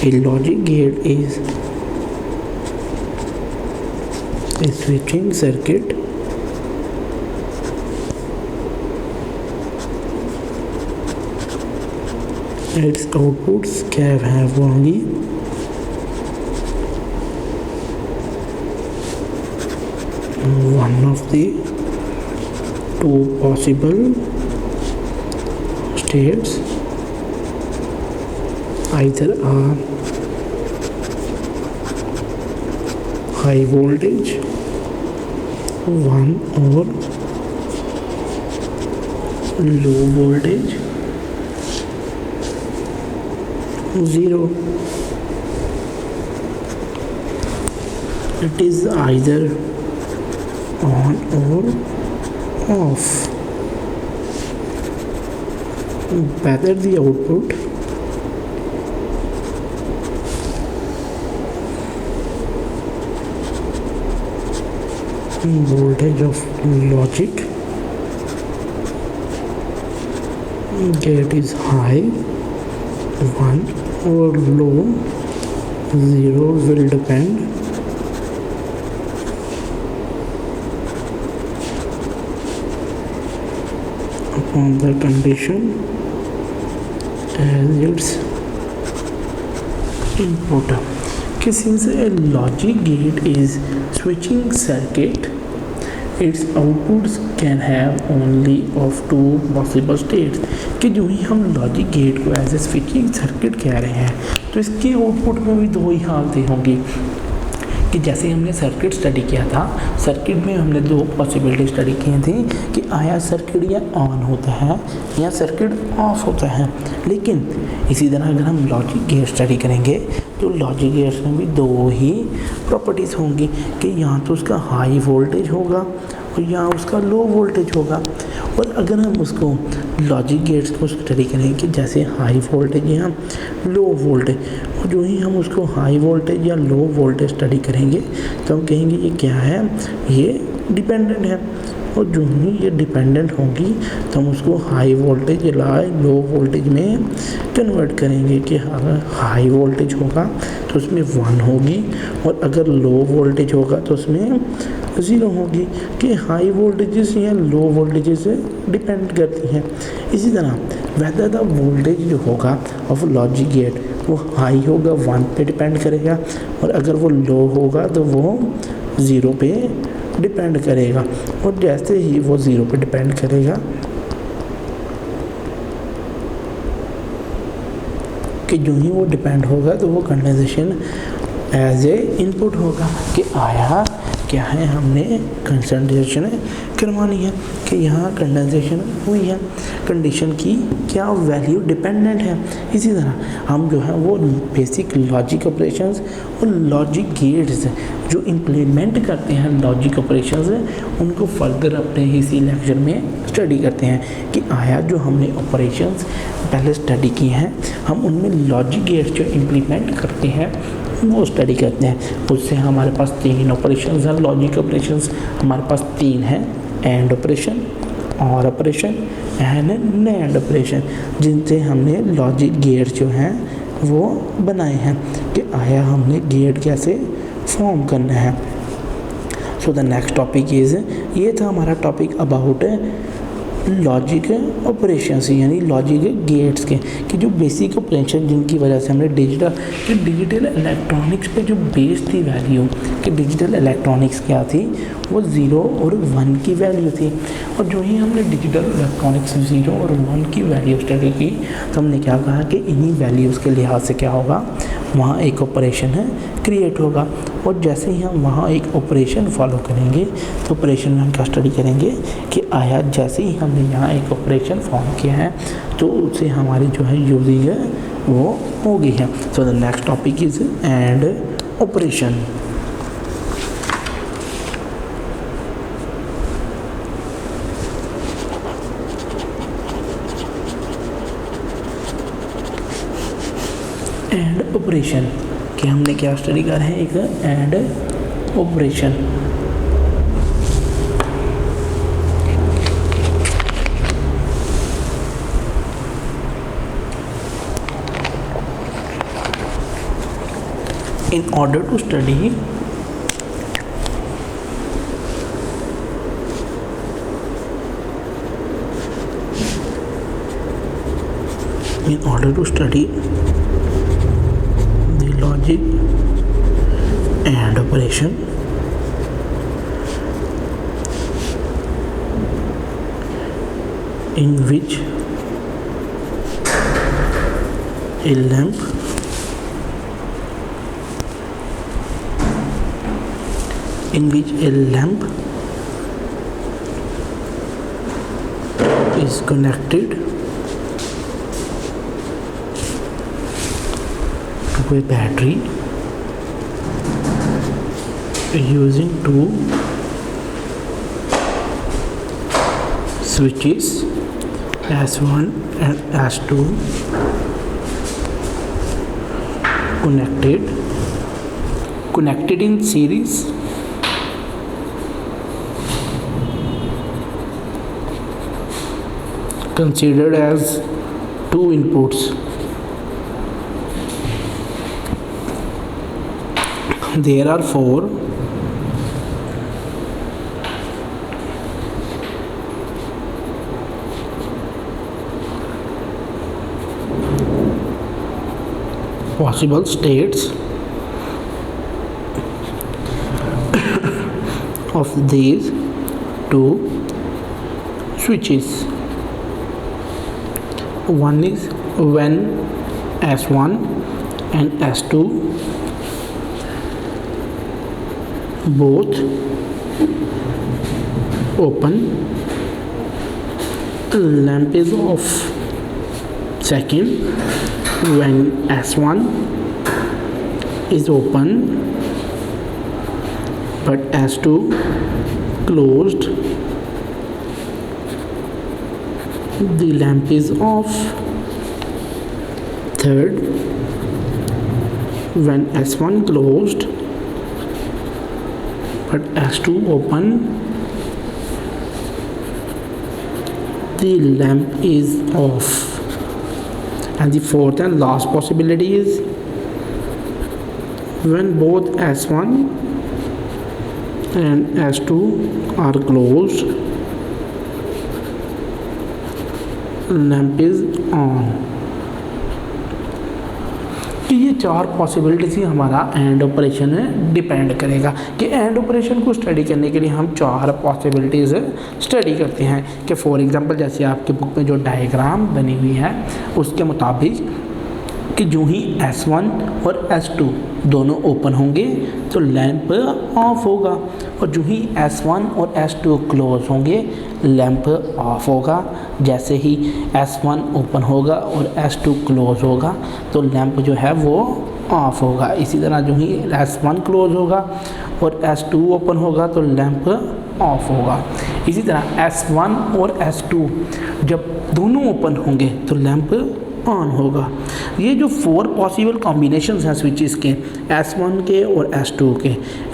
a logic gate is a switching circuit, its outputs can have only one of the two possible states, either a high voltage one or low voltage 0. It is either on or off. Whether the output voltage of logic gate is high 1 or low 0 will depend upon the condition as its input. Since a logic gate is switching circuit, its outputs can have only of two possible states. कि जो ही हम logic gate को as a switching circuit कह रहे हैं तो इसके आउटपुट में भी दो ही हालतें होंगी कि जैसे हमने सर्किट स्टडी किया था, सर्किट में हमने दो पॉसिबिलिटी स्टडी किए थे कि आया सर्किट या ऑन होता है या सर्किट ऑफ होता है। लेकिन इसी तरह अगर हम लॉजिक गेट स्टडी करेंगे तो लॉजिक गेट्स में भी दो ही प्रॉपर्टीज़ होंगी कि यहाँ तो उसका हाई वोल्टेज होगा और यहाँ उसका लो वोल्टेज होगा। और अगर हम उसको लॉजिक गेट्स को स्टडी करें कि जैसे हाई वोल्टेज या लो वोल्टेज, और जो ही हम उसको हाई वोल्टेज या लो वोल्टेज स्टडी करेंगे तो हम कहेंगे ये क्या है, ये डिपेंडेंट है। और जो ही ये डिपेंडेंट होंगी तो हम उसको हाई वोल्टेज या लो वोल्टेज में कन्वर्ट करेंगे कि अगर हाई वोल्टेज होगा तो उसमें 1 होगी और अगर लो वोल्टेज होगा तो उसमें 0 होगी कि हाई वोल्टेजेस या लो वोल्टेजेस से डिपेंड करती हैं। इसी तरह वेदर द वोल्टेज जो होगा ऑफ लॉजिक गेट वो हाई होगा 1 पे डिपेंड करेगा और अगर वो लो होगा तो वो 0 पे डिपेंड करेगा। और जैसे ही वो 0 पे डिपेंड करेगा कि जो ही वो डिपेंड होगा तो वो कंडेंसेशन एज ए इनपुट होगा कि आया क्या है, हमने कंडेंसेशन करवानी है कि यहाँ कंडेंसेशन हुई है, कंडीशन की क्या वैल्यू डिपेंडेंट है। इसी तरह हम जो है वो बेसिक लॉजिक ऑपरेशंस और लॉजिक गेट्स जो इम्प्लीमेंट करते हैं लॉजिक ऑपरेशंस उनको फर्दर अपने इसी लेक्चर में स्टडी करते हैं कि आया जो हमने ऑपरेशंस पहले स्टडी किए हैं हम उनमें लॉजिक गेट्स जो इम्प्लीमेंट करते हैं वो स्टडी करते हैं। उससे हमारे पास 3 ऑपरेशंस हैं लॉजिक ऑपरेशंस, हमारे पास 3 हैं, एंड ऑपरेशन, और ऑपरेशन एंड नैंड ऑपरेशन, जिनसे हमने लॉजिक गेट जो हैं वो बनाए हैं कि आया हमने गेट कैसे फॉर्म करना है। So the next topic is, ये था हमारा टॉपिक अबाउट लॉजिक ऑपरेशंस यानी लॉजिक गेट्स के कि जो बेसिक ऑपरेशन जिनकी वजह से हमने डिजिटल इलेक्ट्रॉनिक्स पे जो बेस थी वैल्यू कि डिजिटल इलेक्ट्रॉनिक्स क्या थी वो 0 और 1 की वैल्यू थी। और जो ही हमने डिजिटल इलेक्ट्रॉनिक्स 0 और 1 की वैल्यू स्टडी की तो हमने क्या कहा कि इन्हीं वैल्यूज़ के लिहाज से क्या होगा, वहाँ एक ऑपरेशन है क्रिएट होगा। और जैसे ही हम वहाँ एक ऑपरेशन फॉलो करेंगे तो ऑपरेशन में हम क्या स्टडी करेंगे कि आया जैसे ही हमने यहाँ एक ऑपरेशन फॉर्म किया है तो उससे हमारी जो है यूजिंग है वो हो गई है। So the next topic is and operation. Operation, कि हमने क्या स्टडी कर है, एक and operation. In order to study the logic and operation in which a lamp is connected to a battery using two switches S1 and S2 connected in series, considered as two inputs. There are four possible states of these two switches. One is when S1 and S2 both open, lamp is off. Second, when S1 is open but S2 closed, the lamp is off. Third, when S1 closed but S2 open, the lamp is off. And the fourth and last possibility is when both S1 and S2 are closed, lamp is on. तो ये चार possibilities ही हमारा and operation में depend करेगा कि and operation को study करने के लिए हम चार पॉसिबिलिटीज़ स्टडी करते हैं कि फॉर एग्जांपल जैसे आपके बुक में जो डायग्राम बनी हुई है उसके मुताबिक कि जो ही S1 और S2 दोनों ओपन होंगे तो लैंप ऑफ होगा, और जो ही S1 और S2 क्लोज होंगे लैंप ऑफ होगा। जैसे ही S1 ओपन होगा और S2 क्लोज होगा तो लैंप जो है वो ऑफ होगा। इसी तरह जो ही S1 क्लोज होगा और S2 ओपन होगा तो लैंप ऑफ होगा। इसी तरह S1 और S2 जब दोनों ओपन होंगे तो लैंप ऑन होगा। ये जो फोर पॉसिबल कॉम्बिनेशंस हैं स्विचेस के S1 के और S2 के,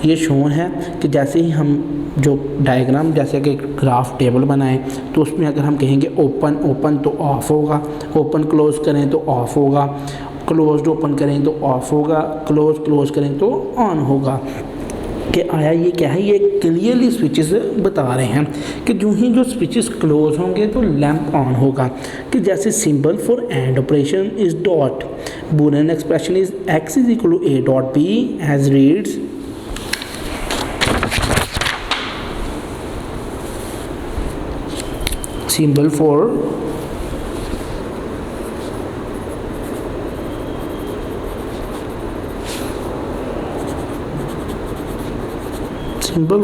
ये शोन है कि जैसे ही हम जो डायग्राम जैसे कि ग्राफ टेबल बनाएं तो उसमें अगर हम कहेंगे ओपन ओपन तो ऑफ होगा, ओपन क्लोज करें तो ऑफ होगा, क्लोज्ड ओपन करें तो ऑफ होगा, क्लोज क्लोज करें तो ऑन होगा। कि आया ये क्या है, ये क्लियरली स्विचेस बता रहे हैं कि जो ही जो स्विचेस क्लोज होंगे तो लैंप ऑन होगा। कि जैसे symbol for and operation is dot, Boolean expression is x is equal to a dot b as reads symbol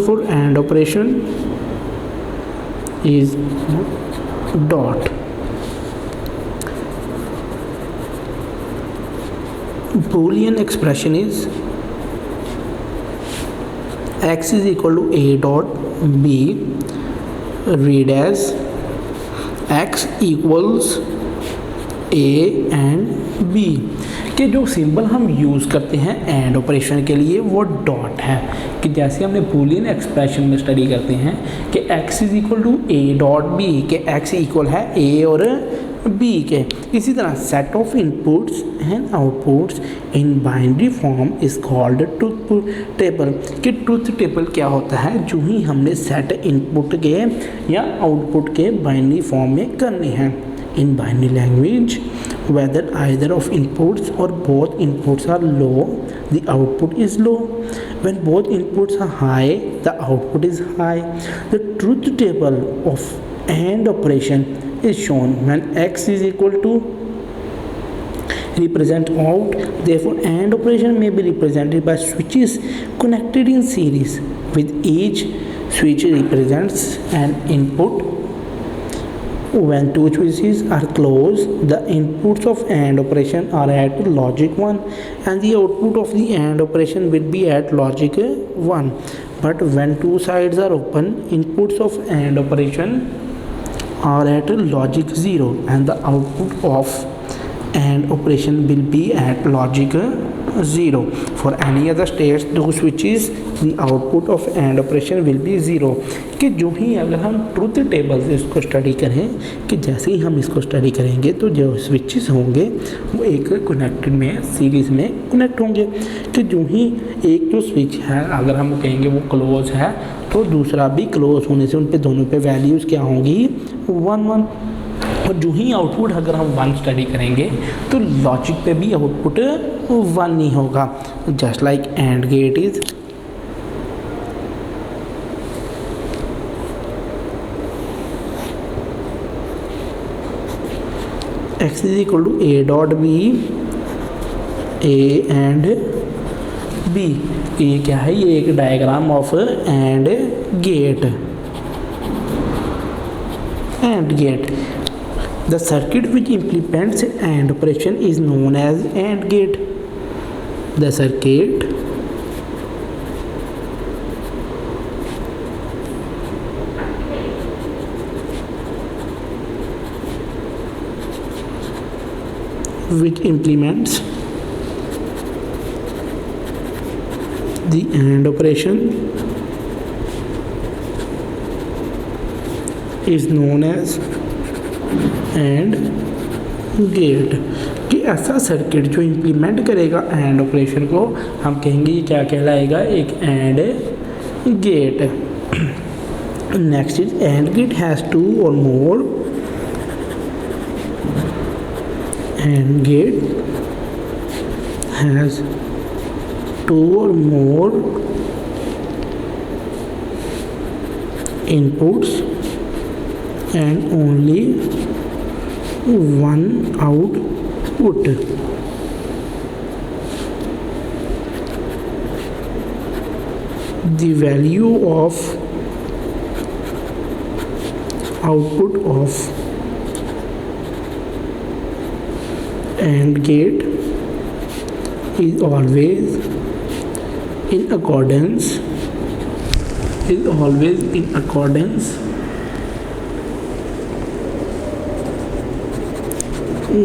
for AND operation is dot. Boolean expression is x is equal to a dot b, read as x equals a and b। कि जो symbol हम use करते हैं and operation के लिए वो dot है। कि जैसे हमने बूलियन एक्सप्रेशन में स्टडी करते हैं कि x is equal to A dot B, के x इक्वल है a और b के। इसी तरह set of inputs and outputs in binary form is called truth table. कि ट्रुथ टेबल क्या होता है, जो ही हमने सेट इनपुट के या आउटपुट के बाइनरी फॉर्म में करने हैं। In binary language whether either of inputs or both inputs are low, the output is low. When both inputs are high, the output is high. The truth table of AND operation is shown when x is equal to represent out. Therefore, AND operation may be represented by switches connected in series, with each switch represents an input. When two switches are closed, the inputs of AND operation are at logic 1 and the output of the AND operation will be at logic 1. But when two sides are open, inputs of AND operation are at logic 0 and the output of AND operation will be at logic 0. For any other states, two switches, the output of AND operation will be 0. कि जो ही अगर हम truth table से इसको study करें, कि जैसे ही हम इसको स्टडी करेंगे तो जो स्विचेस होंगे वो एक कनेक्टेड में सीरीज़ में कनेक्ट होंगे। कि जो ही एक जो स्विच है अगर हम कहेंगे वो क्लोज है तो दूसरा भी क्लोज होने से उन पे दोनों पे वैल्यूज़ क्या होंगी 1 1। और जो ही आउटपुट अगर हम 1 स्टडी करेंगे तो लॉजिक पे भी आउटपुट 1 ही होगा। Just like and gate is x is equal to a dot b, a and b। ये क्या है, ये एक diagram of and gate. And gate, the circuit which implements AND operation is known as AND gate. The circuit which implements the AND operation is known as and gate. कि ऐसा circuit जो implement करेगा and operation को हम कहेंगे ये क्या कहलाएगा, एक and gate. Next is and gate has 2 or more, and gate has 2 or more inputs and only one output. The value of output of AND gate is always in accordance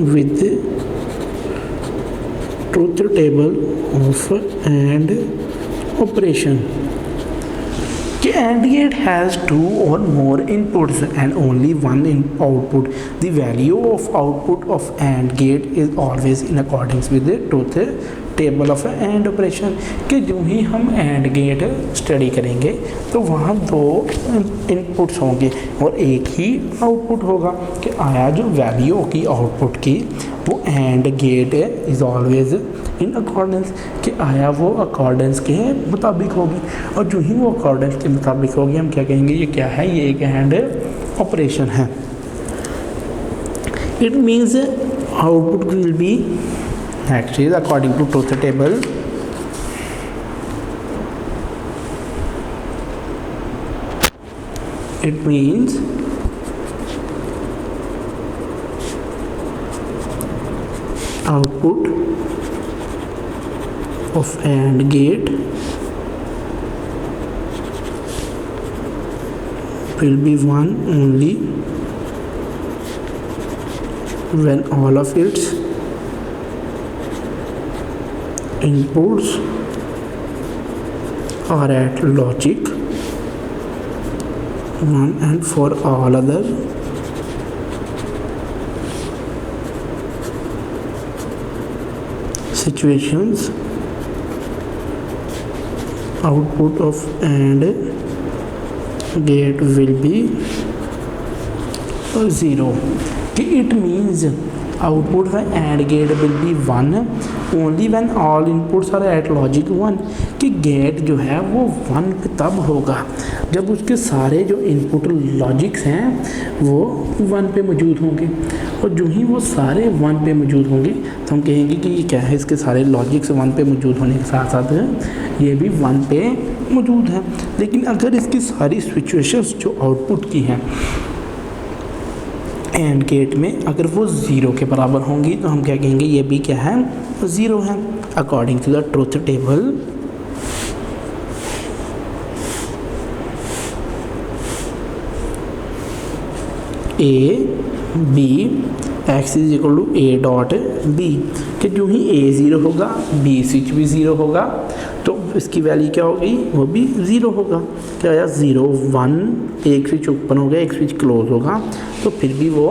with the truth table of AND operation. AND gate has 2 or more inputs and only one output. The value of output of AND gate is always in accordance with the truth table of and operation. कि जो ही हम and gate study करेंगे तो वहाँ 2 inputs होंगे और एक ही आउटपुट होगा। कि आया जो वैल्यू होगी आउटपुट की वो and gate is always in accordance. कि आया वो अकॉर्डेंस के मुताबिक होगी और जो ही वो अकॉर्डेंस के मुताबिक होगी हम क्या कहेंगे, ये क्या है, ये एक एंड ऑपरेशन है। It means output will be next is according to truth table it means output of AND gate will be 1 only when all of its inputs are at logic 1 and for all other situations output of AND gate will be 0. It means output of AND gate will be 1 only when all inputs are at logic 1. कि gate जो है वो 1 पे तब होगा जब उसके सारे जो इनपुट लॉजिक्स हैं वो 1 पे मौजूद होंगे, और जो ही वो सारे 1 पे मौजूद होंगे तो हम कहेंगे कि ये क्या है, इसके सारे लॉजिक्स 1 पे मौजूद होने के साथ साथ ये भी 1 पे मौजूद है। लेकिन अगर इसकी सारी सिचुएशंस जो आउटपुट की हैं एंड गेट में अगर वो 0 के बराबर होंगी तो हम क्या कहेंगे, ये भी क्या है, 0 है। According to the truth table A B X is equal to A dot B, कि जो ही ए 0 होगा बी स्विच भी 0 होगा तो इसकी वैल्यू क्या होगी, वो भी 0 होगा। क्या आया 0 1, एक स्विच ओपन हो गया एक स्विच क्लोज होगा तो फिर भी वो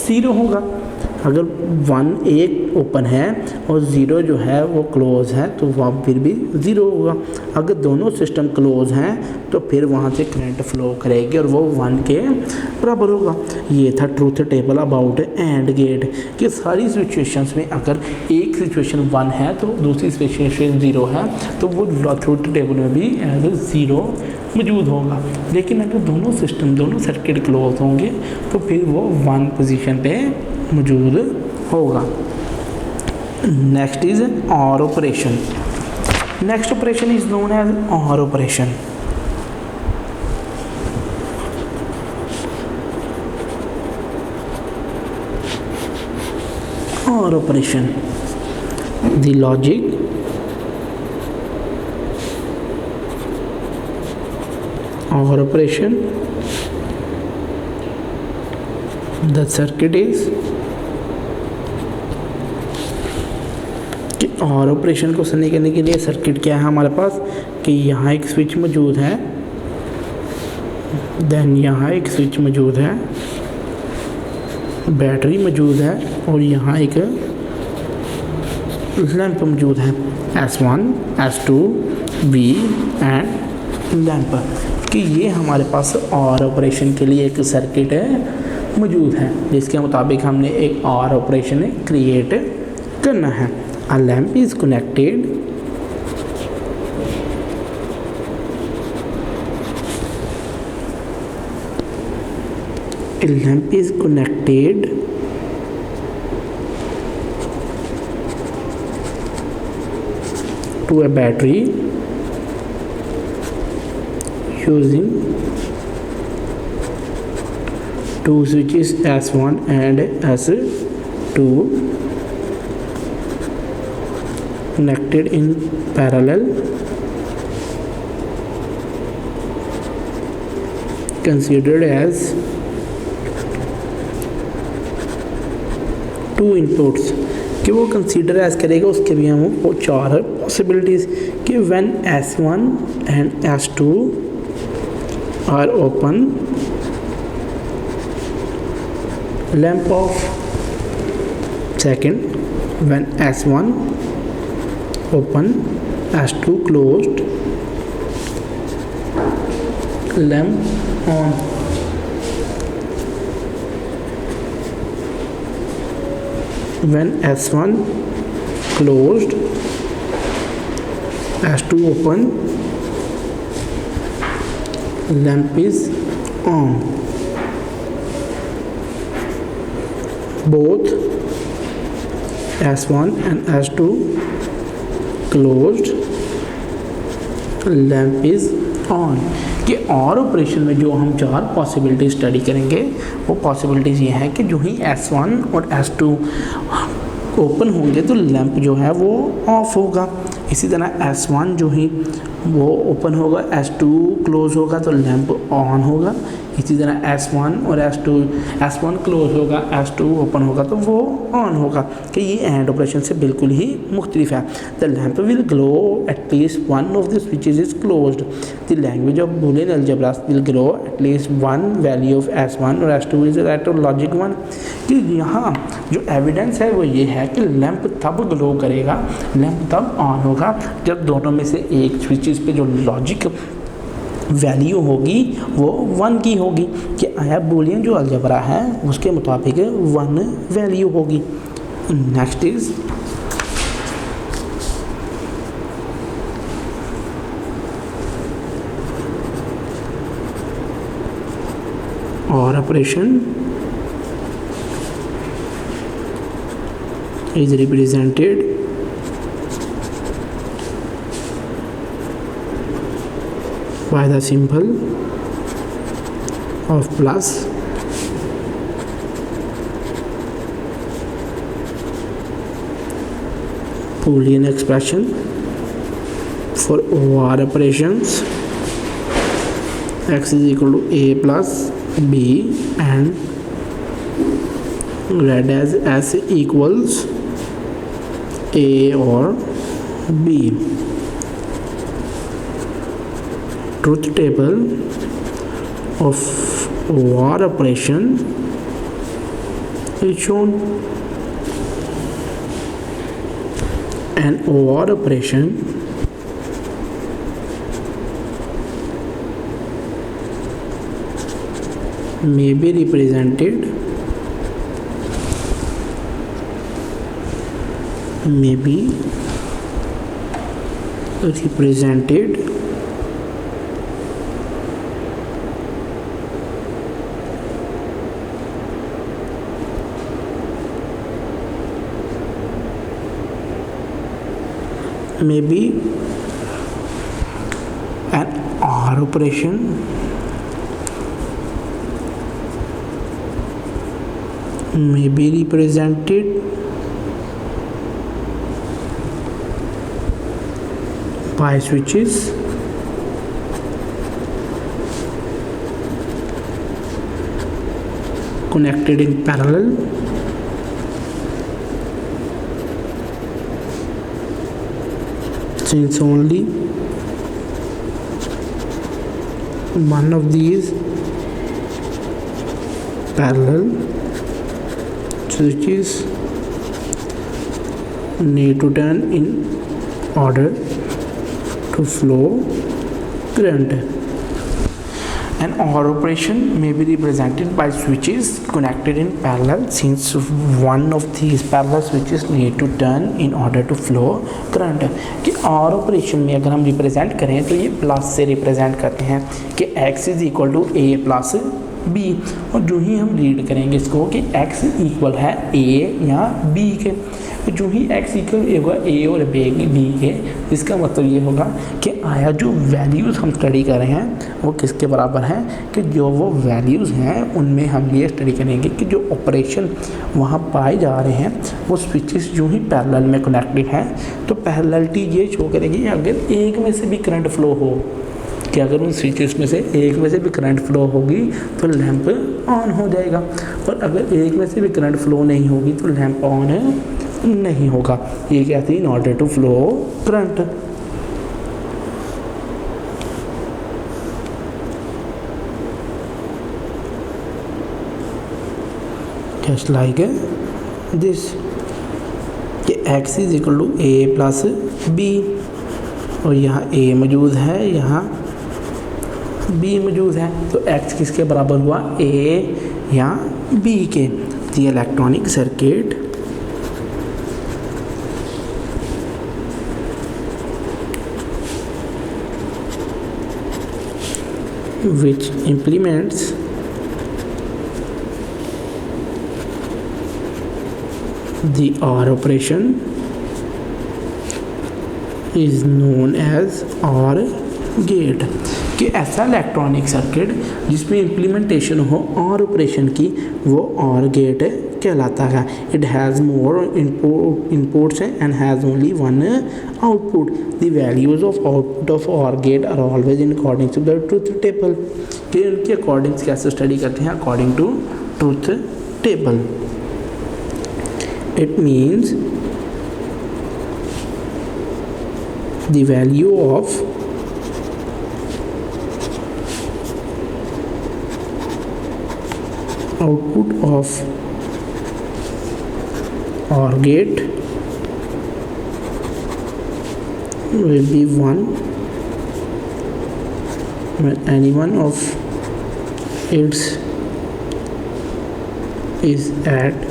0 होगा। अगर 1 एक ओपन है और 0 जो है वो क्लोज है तो वह फिर भी 0 होगा। अगर दोनों सिस्टम क्लोज हैं तो फिर वहाँ से करंट फ्लो करेगी और वो 1 के बराबर होगा। ये था truth table about and gate कि सारी सिचुएशंस में अगर एक सिचुएशन 1 है तो दूसरी सिचुएशन 0 है तो वो ट्रूथ टेबल में भी एज 0 मौजूद होगा। लेकिन अगर दोनों सिस्टम दोनों सर्किट क्लोज होंगे तो फिर वो 1 पोजीशन पे मौजूद होगा। Next is OR operation. Next operation is known as OR operation. OR operation, the logic OR operation, the circuit is कि OR ऑपरेशन को सही करने के लिए सर्किट क्या है हमारे पास कि यहाँ एक स्विच मौजूद है, देन यहाँ एक स्विच मौजूद है, बैटरी मौजूद है और यहाँ एक लैंप मौजूद है S1, S2, V and lamp. कि ये हमारे पास OR ऑपरेशन के लिए एक सर्किट है मौजूद है जिसके मुताबिक हमने एक OR ऑपरेशन क्रिएट करना है। A lamp is connected to a battery using two switches S1 and S2 connected in parallel, considered as two inputs। कि वो कंसीडर एज करेगा उसके भी हम वो 4 पॉसिबिलिटीज़ कि when S1 and S2 are open lamp off, second when S1 open, S2 closed, lamp on। When S1 closed, S2 open, lamp is on। Both S1 and S2 closed, lamp is on। कि और operation में जो हम 4 possibility study करेंगे वो possibilities ये हैं कि जो ही S1 और S2 ओपन होंगे तो लैंप जो है वो ऑफ होगा। इसी तरह S1 जो ही वो ओपन होगा, S2 क्लोज होगा तो लैंप ऑन होगा। इसी तरह S1 और S2, S1 क्लोज होगा, S2 ओपन होगा तो वो ऑन होगा, कि ये एंड ऑपरेशन से बिल्कुल ही मुख्तलिफ है। The lamp will glow at least one of the switches is closed. The language of Boolean algebra will glow at least one value of S1 और S2 इज दैट लॉजिक 1। कि यहाँ जो evidence है वो ये है कि लैंप तब ग्लो करेगा, लैंप तब ऑन होगा जब दोनों में से एक स्विचेस पे जो लॉजिक वैल्यू होगी वो 1 की होगी, कि आया बूलियन जो अलजेब्रा है उसके मुताबिक 1 वैल्यू होगी। नेक्स्ट इज और operation is represented by the symbol of plus Boolean expression for OR operations x is equal to a plus b and read as s equals a or b. Truth table of OR operation is shown. An OR operation may be represented maybe an OR operation may be represented by switches connected in parallel since only one of these parallel switches need to turn in order to flow current. An OR operation may be represented by switches connected in parallel since one of these parallel switches need to turn in order to flow current. कि OR operation में अगर हम represent करें तो ये plus से represent करते हैं कि x is equal to a plus b, और जो ही हम रीड करेंगे इसको कि x इक्वल है a या b के, तो जो ही x इक्वल होगा a और b के, इसका मतलब ये होगा कि आया जो वैल्यूज़ हम स्टडी कर रहे हैं वो किसके बराबर हैं, कि जो वो वैल्यूज़ हैं उनमें हम ये स्टडी करेंगे कि जो ऑपरेशन वहाँ पाए जा रहे हैं वो स्विचेस जो ही पैरेलल में कनेक्टेड हैं, तो पैरेललिटी ये शो करेगी अगर एक में से भी करंट फ्लो हो, कि अगर उन स्विचेस में से एक में से भी करंट फ्लो होगी तो लैंप ऑन हो जाएगा, और अगर एक में से भी करंट फ्लो नहीं होगी तो लैंप ऑन नहीं होगा। ये कहते हैं in order to flow current. Just like this, कि x is equal to a plus b, और यहाँ a मौजूद है, यहाँ b मौजूद है, तो x किसके बराबर हुआ, a या b के। The electronic circuit which implements the OR operation is known as OR gate। कि ऐसा इलेक्ट्रॉनिक सर्किट जिसमें इम्प्लीमेंटेशन हो OR ऑपरेशन की वो OR गेट कहलाता है। It has more inputs and has only one output. The values of output of OR gate are always in according to the truth table. कि उनकी according कैसे study करते हैं, according to truth table. It means the value of output of OR gate will be 1 when any one of its is at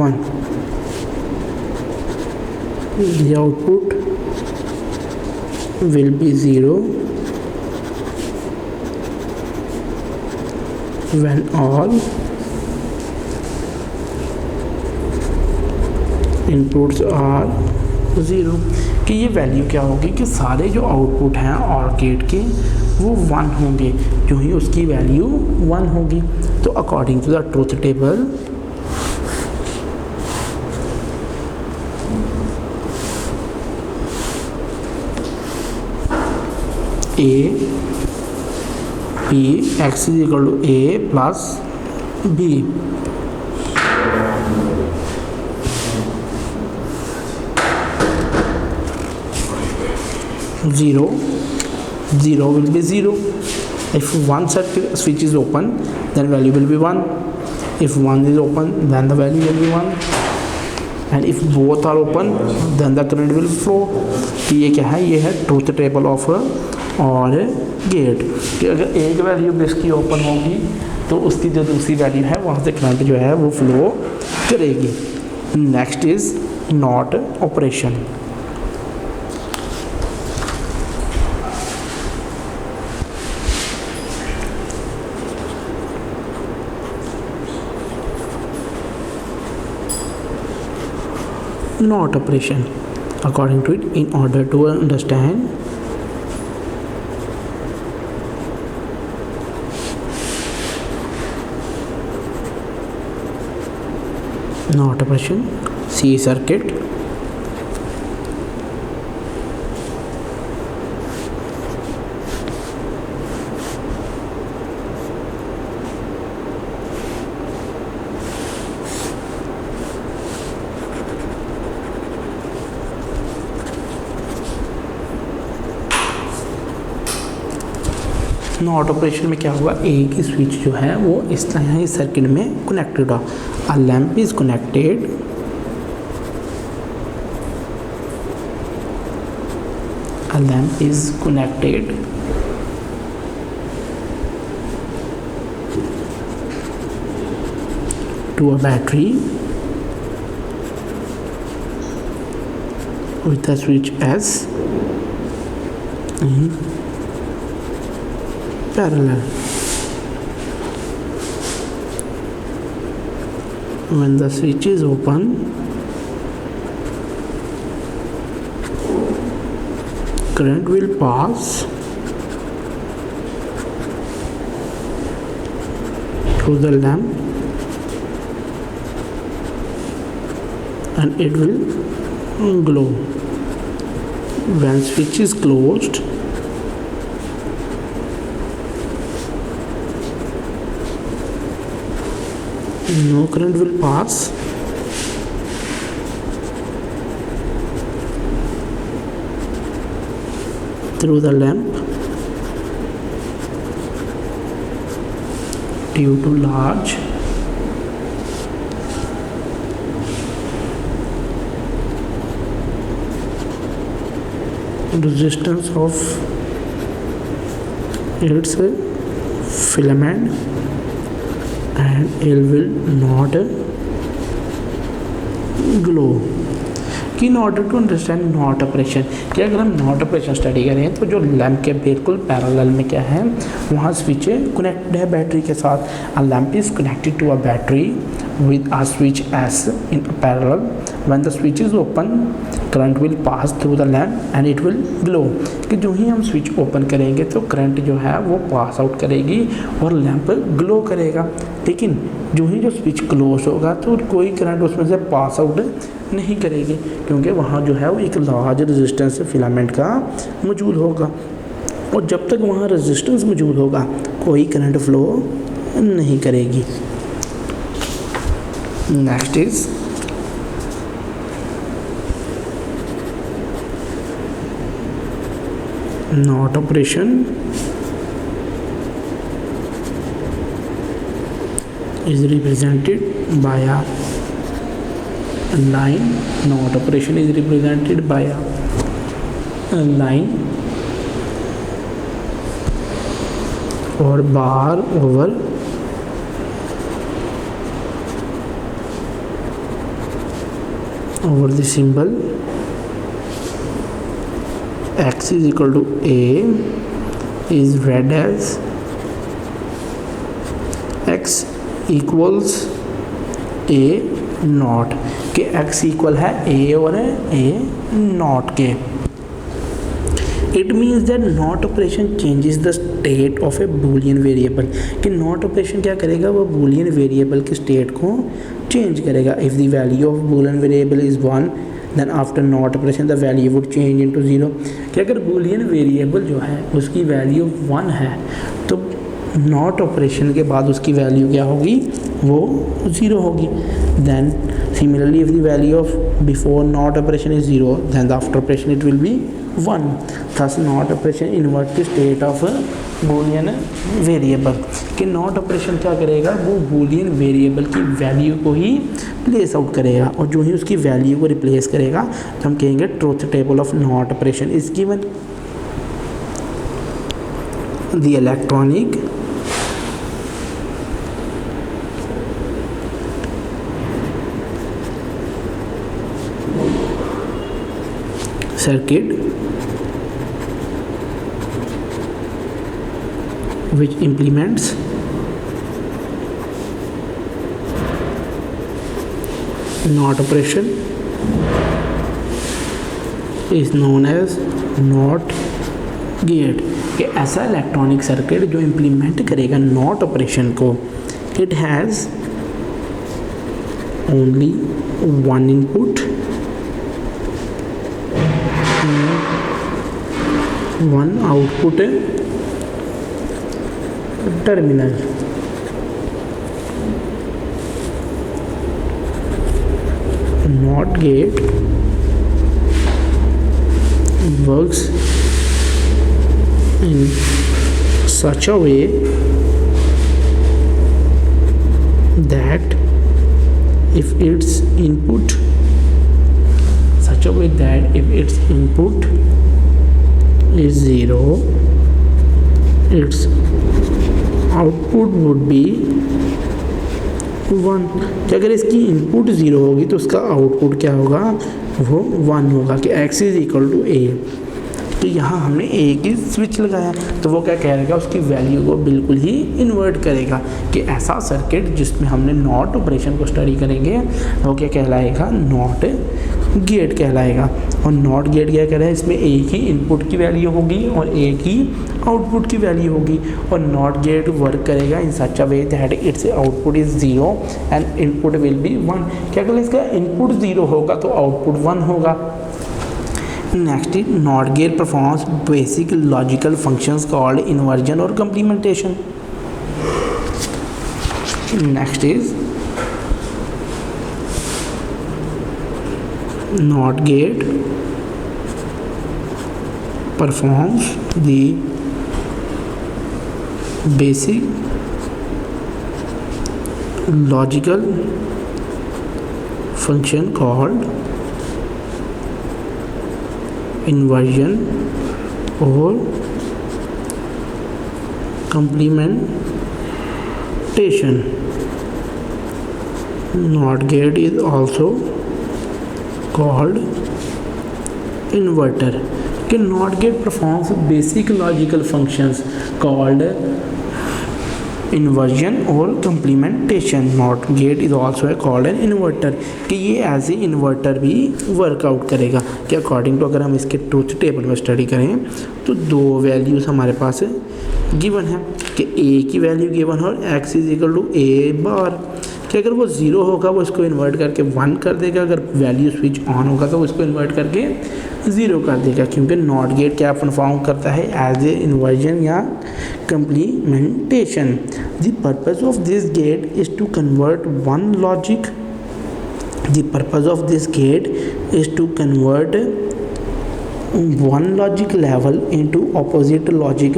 1. The output will be 0 when all inputs are 0। कि ये value क्या होगी कि सारे जो output हैं और gate के वो 1 होंगे, जो ही उसकी वैल्यू 1 होगी। तो according to the truth table a P x is equal to A plus B। 0 will be 0. If one circuit switch is open, then value will be 1. If one is open, then the value will be 1. And if both are open, then the current will flow। कि ये क्या है, ये है truth table of OR gate. कि अगर एक value इसकी ओपन होगी तो उसकी जो दूसरी वैल्यू है वहाँ से करंट जो है वो फ्लो करेगी। Next is not operation. Not operation, according to it, in order to understand not operation, see circuit। Not operation में क्या होगा, एक ही स्विच जो है वो इस तरह इस सर्किट में कनेक्टेड है। अ lamp is connected to a battery with the switch S in parallel. When the switch is open, current will pass through the lamp and it will glow. When switch is closed, no current will pass through the lamp due to large resistance of its filament, and it will not glow. कि in order to understand not operation, कि अगर हम not operation study करें तो जो lamp के बिल्कुल parallel में क्या है, वहाँ स्विच कनेक्टेड है बैटरी के साथ। A lamp is connected to a battery with a switch S in parallel. When the switch is open, current will pass through the lamp and it will glow. कि जो ही हम switch open करेंगे तो current जो है वो pass out करेगी और लैंप ग्लो करेगा, लेकिन जो ही जो स्विच क्लोज होगा तो कोई करंट उसमें से पास आउट नहीं करेगी, क्योंकि वहाँ जो है वो एक लार्ज रेजिस्टेंस फिलामेंट का मौजूद होगा, और जब तक वहाँ रेजिस्टेंस मौजूद होगा कोई करंट फ्लो नहीं करेगी। Next is NOT operation is represented by a line. NOT operation is represented by a line or bar over the symbol X is equal to A is read as X equals A not के X equal है A और A not के। It means that not operation changes the state of a Boolean variable, कि not operation क्या करेगा, वो Boolean variable की state को चेंज करेगा। If the value of Boolean variable is 1 then after not operation the value would change into 0, कि अगर Boolean variable जो है उसकी वैल्यू 1 है तो नॉट ऑपरेशन के बाद उसकी वैल्यू क्या होगी, वो 0 होगी। Then similarly if the value of before not operation is 0 then the after operation it will be 1। Thus not operation invert the state of Boolean variable, कि नॉट ऑपरेशन क्या करेगा, वो बूलियन वेरिएबल की value को ही place out करेगा, और जो ही उसकी वैल्यू को रिप्लेस करेगा तो हम कहेंगे truth table of not operation is given. The electronic circuit which implements NOT operation is known as NOT gate, कि ऐसा इलेक्ट्रॉनिक सर्किट जो इम्प्लीमेंट करेगा नॉट ऑपरेशन को, it has only one input one output terminal. NOT gate works in such a way that if its input is 0, its output would be 1, कि अगर इसकी input 0 होगी तो उसका आउटपुट क्या होगा, वो 1 होगा, कि X is equal to A। तो यहाँ हमने A की स्विच लगाया तो वो क्या करेगा, उसकी वैल्यू को बिल्कुल ही इन्वर्ट करेगा, कि ऐसा सर्किट जिसमें हमने नॉट ऑपरेशन को स्टडी करेंगे वो क्या कहलाएगा, नॉट गेट कहलाएगा। और नॉट गेट क्या कह रहा है, इसमें एक ही इनपुट की वैल्यू होगी और एक ही आउटपुट की वैल्यू होगी, और नॉट गेट वर्क करेगा in such a way that its output is 0 and input will be 1। क्या करें, इसका इनपुट 0 होगा तो आउटपुट 1 होगा। Next is NOT gate performs basic logical functions called inversion or complementation. Next is NOT gate performs the basic logical function called inversion or complementation. NOT gate is also called inverter, कि NOT gate performs basic logical functions called inversion और complementation. Not gate is also called an inverter, कि ये as a inverter भी work out करेगा। कि according to अगर हम इसके ट्रूथ टेबल में स्टडी करें तो दो वैल्यूज़ हमारे पास गिवन है कि ए की वैल्यू गिवन है और एक्स इज इक्वल टू ए बार, कि अगर वो ज़ीरो होगा वो इसको इन्वर्ट करके 1 कर देगा, अगर वैल्यू स्विच ऑन होगा तो वो इसको इन्वर्ट करके 0 कर देगा, क्योंकि नॉट गेट क्या परफॉर्म करता है एज ए इन्वर्जन या complementation. The purpose of this gate is to convert one logic the purpose of this gate is to convert one logic level into opposite logic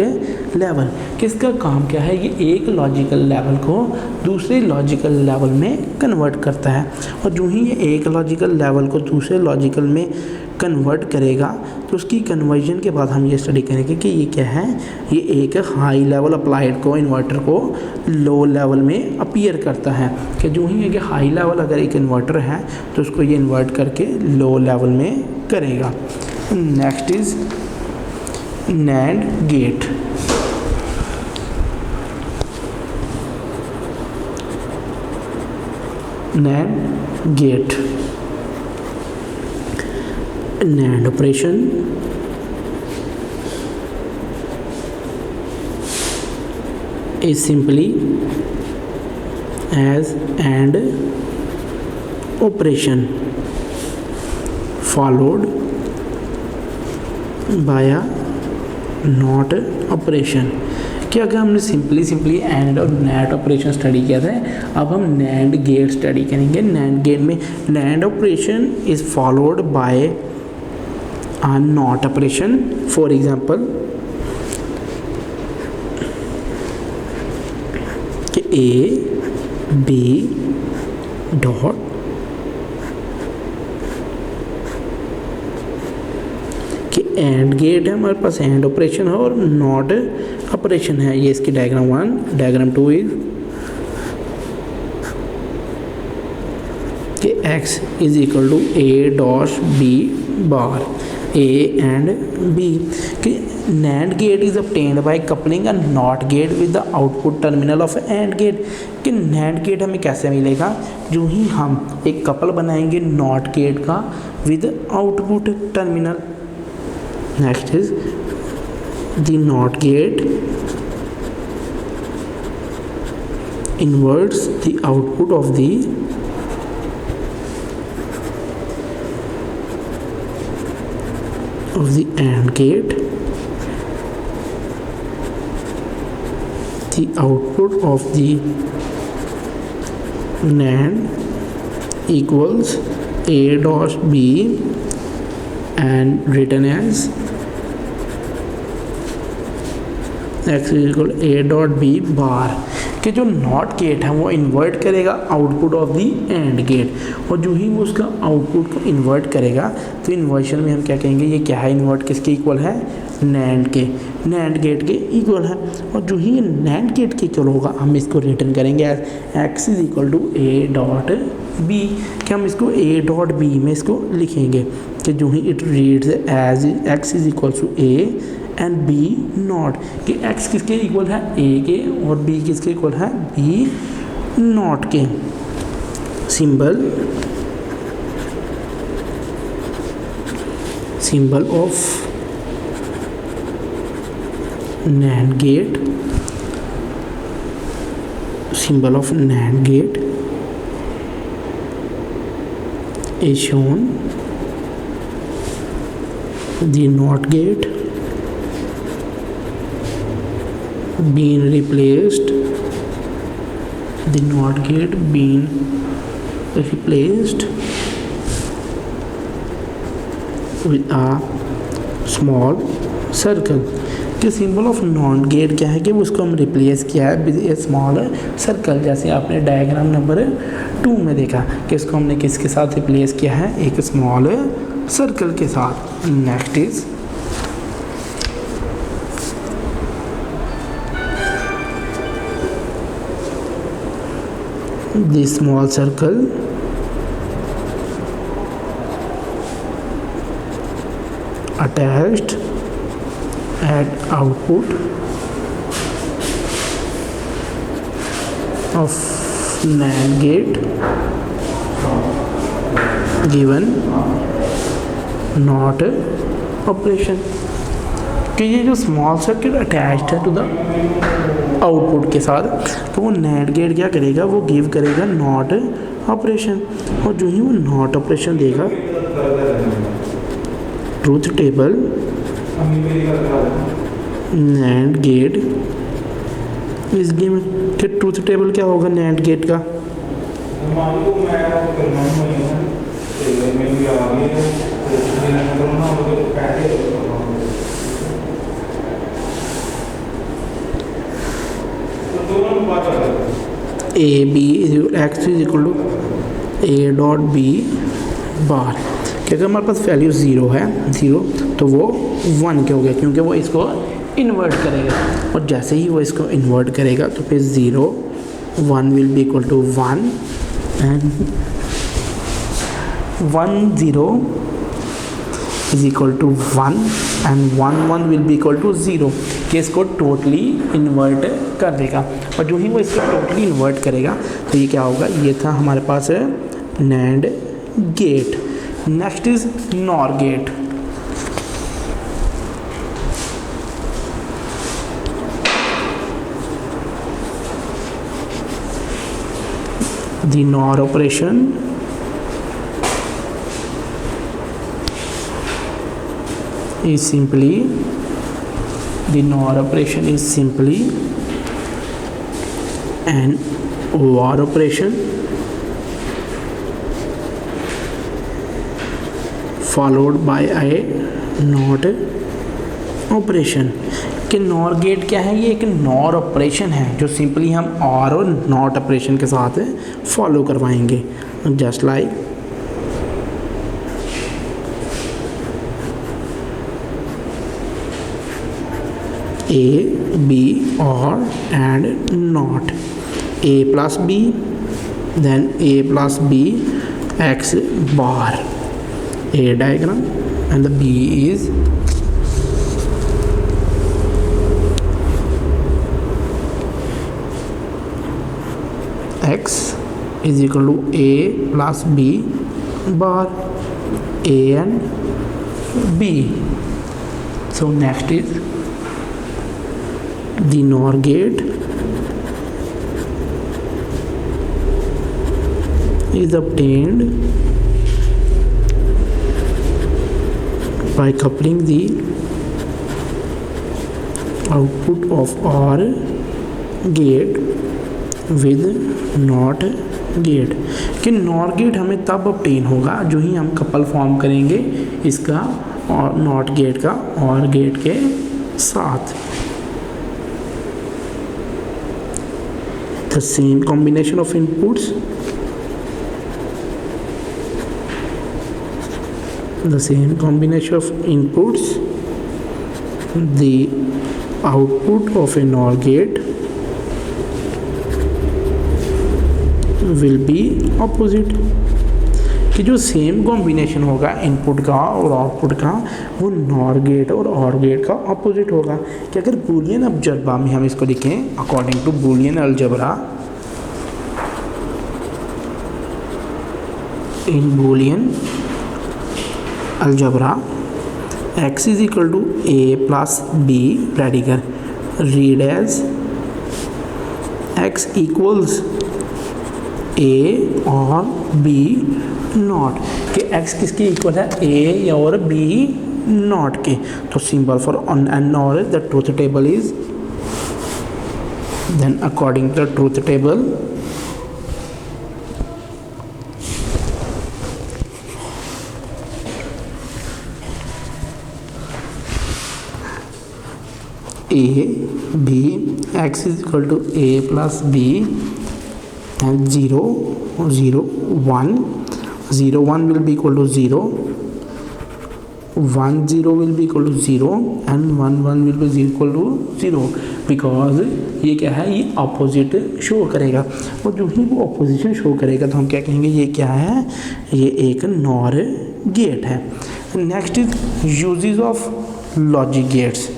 level. किसका काम क्या है, ये एक लॉजिकल लेवल को दूसरे logical level में कन्वर्ट करता है, और जो ही ये एक लॉजिकल लेवल को दूसरे लॉजिकल में कन्वर्ट करेगा तो उसकी कन्वर्जन के बाद हम ये स्टडी करेंगे कि ये क्या है, ये एक हाई लेवल अप्लाइड को इन्वर्टर को लो लेवल में अपीयर करता है। कि जो ही है कि हाई लेवल अगर एक इन्वर्टर है तो उसको ये इन्वर्ट करके लो लेवल में करेगा। Next is NAND gate. NAND gate, NAND operation is simply as AND operation followed by a NOT operation। कि अगर हमने सिंपली एंड और नैट ऑपरेशन स्टडी किया था, अब हम नैंड गेट स्टडी करेंगे। नैंड गेट में NAND operation is followed by a not operation. For example कि ए बी डॉट कि एंड गेट है हमारे पास, एंड ऑपरेशन है और नॉट ऑपरेशन है। ये इसकी डायग्राम 1। डायग्राम 2 इज कि x is equal to A dot B bar, A and B. कि NAND gate is obtained by coupling a NOT gate with the output terminal of AND gate. कि NAND gate हमें कैसे मिलेगा, जो ही हम एक कपल बनाएंगे NOT गेट का with output terminal. Next is the NOT gate inverts the output of the AND gate. The output of the NAND equals A dot B and written as x is equal A dot B bar. कि जो not gate है वो invert करेगा output of the and gate, और जो ही वो उसका आउटपुट को इन्वर्ट करेगा तो इन्वर्शन में हम क्या कहेंगे, ये क्या है, इन्वर्ट किसके इक्वल है, NAND के, NAND गेट के इक्वल है। और जो ही NAND गेट के इक्वल होगा हम इसको रिटर्न करेंगे as X is equal to A dot B. कि हम इसको ए डॉट बी में इसको लिखेंगे कि जो ही it reads as X is equal to A and B not. कि x किसके इक्वल है, a के, और b किसके इक्वल है, b नॉट के। Symbol of NAND gate, symbol of NAND gate is shown. The NOT gate being replaced, the NOT gate being replaced with a small circle। कि symbol of not gate क्या है कि उसको हम replace किया है with A small circle. जैसे आपने डायग्राम नंबर 2 में देखा कि इसको हमने किसके साथ रिप्लेस किया है, एक स्मॉल सर्कल के साथ। Next is the small circle attached at output of NAND gate given not operation कि ये जो स्मॉल सर्किट अटैच्ड है टू द आउटपुट के साथ, तो वो NAND गेट क्या करेगा, वो गिव करेगा नॉट ऑपरेशन। और जो ही वो नॉट ऑपरेशन देगा, ट्रूथ टेबल NAND गेट इस गेम के ट्रूथ टेबल क्या होगा NAND गेट का, A B X is equal to A dot B bar, क्योंकि हमारे पास वैल्यू ज़ीरो है, ज़ीरो तो वो 1 के हो गया, क्योंकि वो इसको इन्वर्ट करेगा। और जैसे ही वो इसको इन्वर्ट करेगा तो फिर 0 1 will be equal to 1 and 1 0 is equal to 1 and 1 1 will be equal to 0, कि इसको टोटली इन्वर्ट कर देगा। और जो ही वो इसको टोटली इन्वर्ट करेगा तो ये क्या होगा, ये था हमारे पास NAND gate. Next is NOR gate. The NOR operation is simply an OR operation followed by a NOT operation। कि NOR गेट क्या है, ये एक NOR ऑपरेशन है जो सिंपली हम OR और NOT ऑपरेशन के साथ फॉलो करवाएंगे। Just like A, B, OR and NOT, A plus B, then A plus B, X bar, A diagram, and the B is X is equal to A plus B bar, A and B. So next is the NOR gate is obtained by coupling the output of OR gate with NOT gate. कि NOR गेट हमें तब obtain होगा जो ही हम couple form करेंगे इसका और NOT गेट का OR गेट के साथ। The same combination of inputs, the output of a NOR gate will be opposite। कि जो सेम कॉम्बिनेशन होगा इनपुट का और आउटपुट का वो NOR गेट और OR गेट का अपोजिट होगा। कि अगर बूलियन अलजेब्रा में हम इसको लिखें according to Boolean algebra, in Boolean algebra x is equal to a plus b, ready कर, read as x equals a और b नॉट, कि x किसके इक्वल है, a और b नॉट के। तो सिंबल फॉर एंड और the truth table is, then according to the truth table a b x is equal to a plus b and 0 0 1 0 1 will be equal to 0, 1 0 will be equal to 0 and 1 1 will be equal to 0, because ये क्या है, ये opposite show करेगा। और जो ही वो opposition show करेगा तो हम क्या कहेंगे, ये क्या है, ये एक NOR गेट है। Next is uses of logic gets.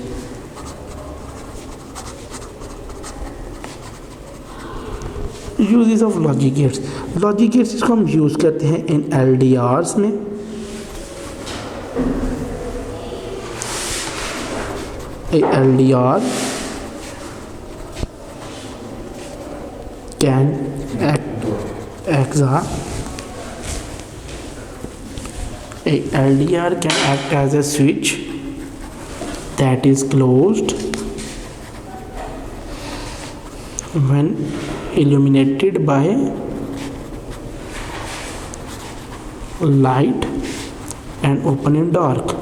Uses of logic gets. Logic gates इसको हम यूज़ करते हैं इन LDRs में। A LDR can act as a LDR can act as a switch that is closed when illuminated by light and open in dark.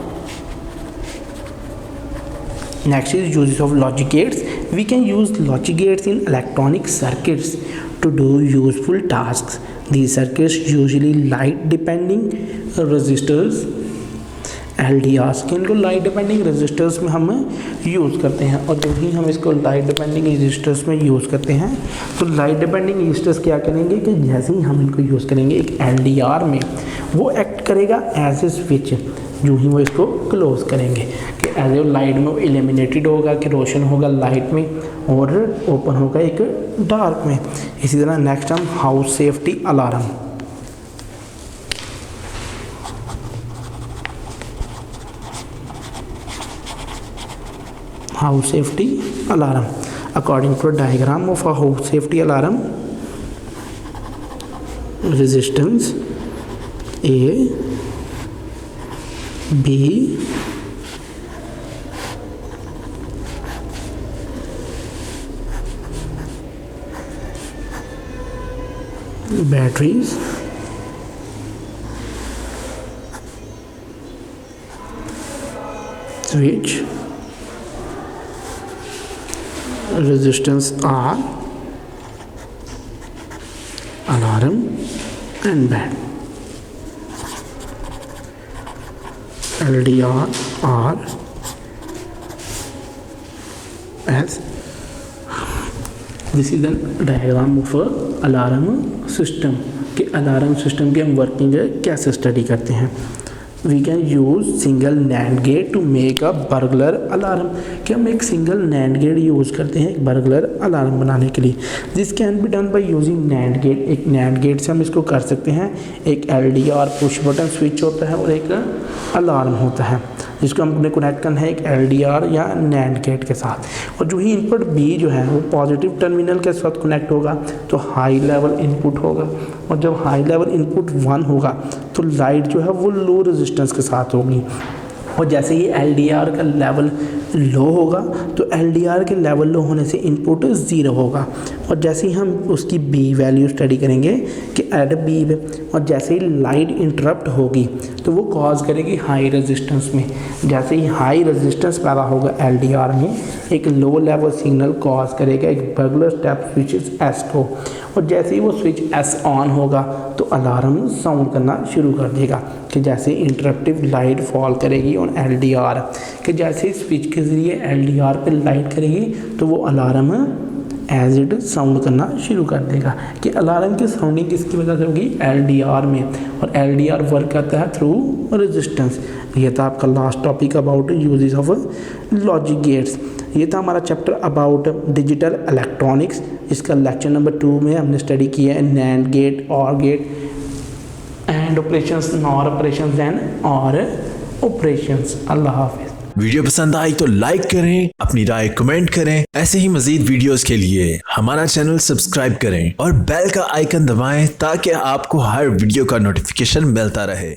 Next is uses of logic gates. We can use logic gates in electronic circuits to do useful tasks. These circuits usually light depending resistors, LDRs के इनको light depending resistors में हम use करते हैं। और जब भी हम इसको लाइट डिपेंडिंग रेजिस्टर्स में यूज़ करते हैं तो लाइट डिपेंडिंग रेजिस्टर्स क्या करेंगे कि जैसे ही हम इनको यूज़ करेंगे एक LDR में वो एक्ट करेगा एज ए स्विच, जो ही वो इसको क्लोज करेंगे कि एज ए लाइट में वो इल्यूमिनेटेड होगा कि रोशन होगा लाइट में और ओपन होगा एक डार्क में। इसी तरह नेक्स्ट हम house safety alarm. House safety alarm. According to a diagram of a house safety alarm, resistance A, B, batteries, switch, resistance R, alarm and band. LDR R as this is the diagram of a alarm system कि alarm system की हम working कैसे study करते हैं। We can use single NAND gate to make a burglar alarm कि हम एक single NAND gate use करते हैं एक बर्गलर अलार्म बनाने के लिए। This can be done by using NAND gate. एक नैंड गेट से हम इसको कर सकते हैं। एक LDR पुश बटन स्विच होता है और एक अलार्म होता है जिसको हमने कनेक्ट करना है एक LDR या नैंड गेट के साथ। और जो ही इनपुट B जो है वो पॉजिटिव टर्मिनल के साथ कनेक्ट होगा तो हाई लेवल इनपुट होगा, और जब हाई लेवल इनपुट 1 होगा तो लाइट जो है वो लो रेजिस्टेंस के साथ होगी। और जैसे ही LDR का लेवल लो होगा तो LDR के लेवल लो होने से इनपुट 0 होगा। और जैसे ही हम उसकी B वैल्यू स्टडी करेंगे कि एट B पे, और जैसे ही लाइट इंटरप्ट होगी तो वो कॉज करेगी हाई रेजिस्टेंस में। जैसे ही हाई रेजिस्टेंस पैदा होगा LDR में एक लो लेवल सिग्नल कॉज करेगा एक बर्गलर स्टेप स्विच S को। और जैसे ही वो स्विच S ऑन होगा तो अलार्म साउंड करना शुरू कर देगा कि जैसे इंटरप्टिव लाइट फॉल करेगी ऑन LDR कि जैसे ही स्विच के ज़रिए LDR पे लाइट करेगी तो वो अलार्म एज इट साउंड करना शुरू कर देगा कि अलार्म की साउंडिंग किसकी वजह से होगी LDR में। और LDR वर्क करता है थ्रू रेजिस्टेंस। ये था आपका last topic about uses of logic gates. ये था हमारा चैप्टर अबाउट डिजिटल इलेक्ट्रॉनिक्स। इसका लेक्चर नंबर 2 में हमने स्टडी किया है नैंड गेट, और gate, and operations, NOR operations and और ऑपरेशंस। अल्लाह हाफिज़। वीडियो पसंद आई तो लाइक करें, अपनी राय कमेंट करें। ऐसे ही मजीद वीडियोस के लिए हमारा चैनल सब्सक्राइब करें और बेल का आइकन दबाएं ताकि आपको हर वीडियो का नोटिफिकेशन मिलता रहे।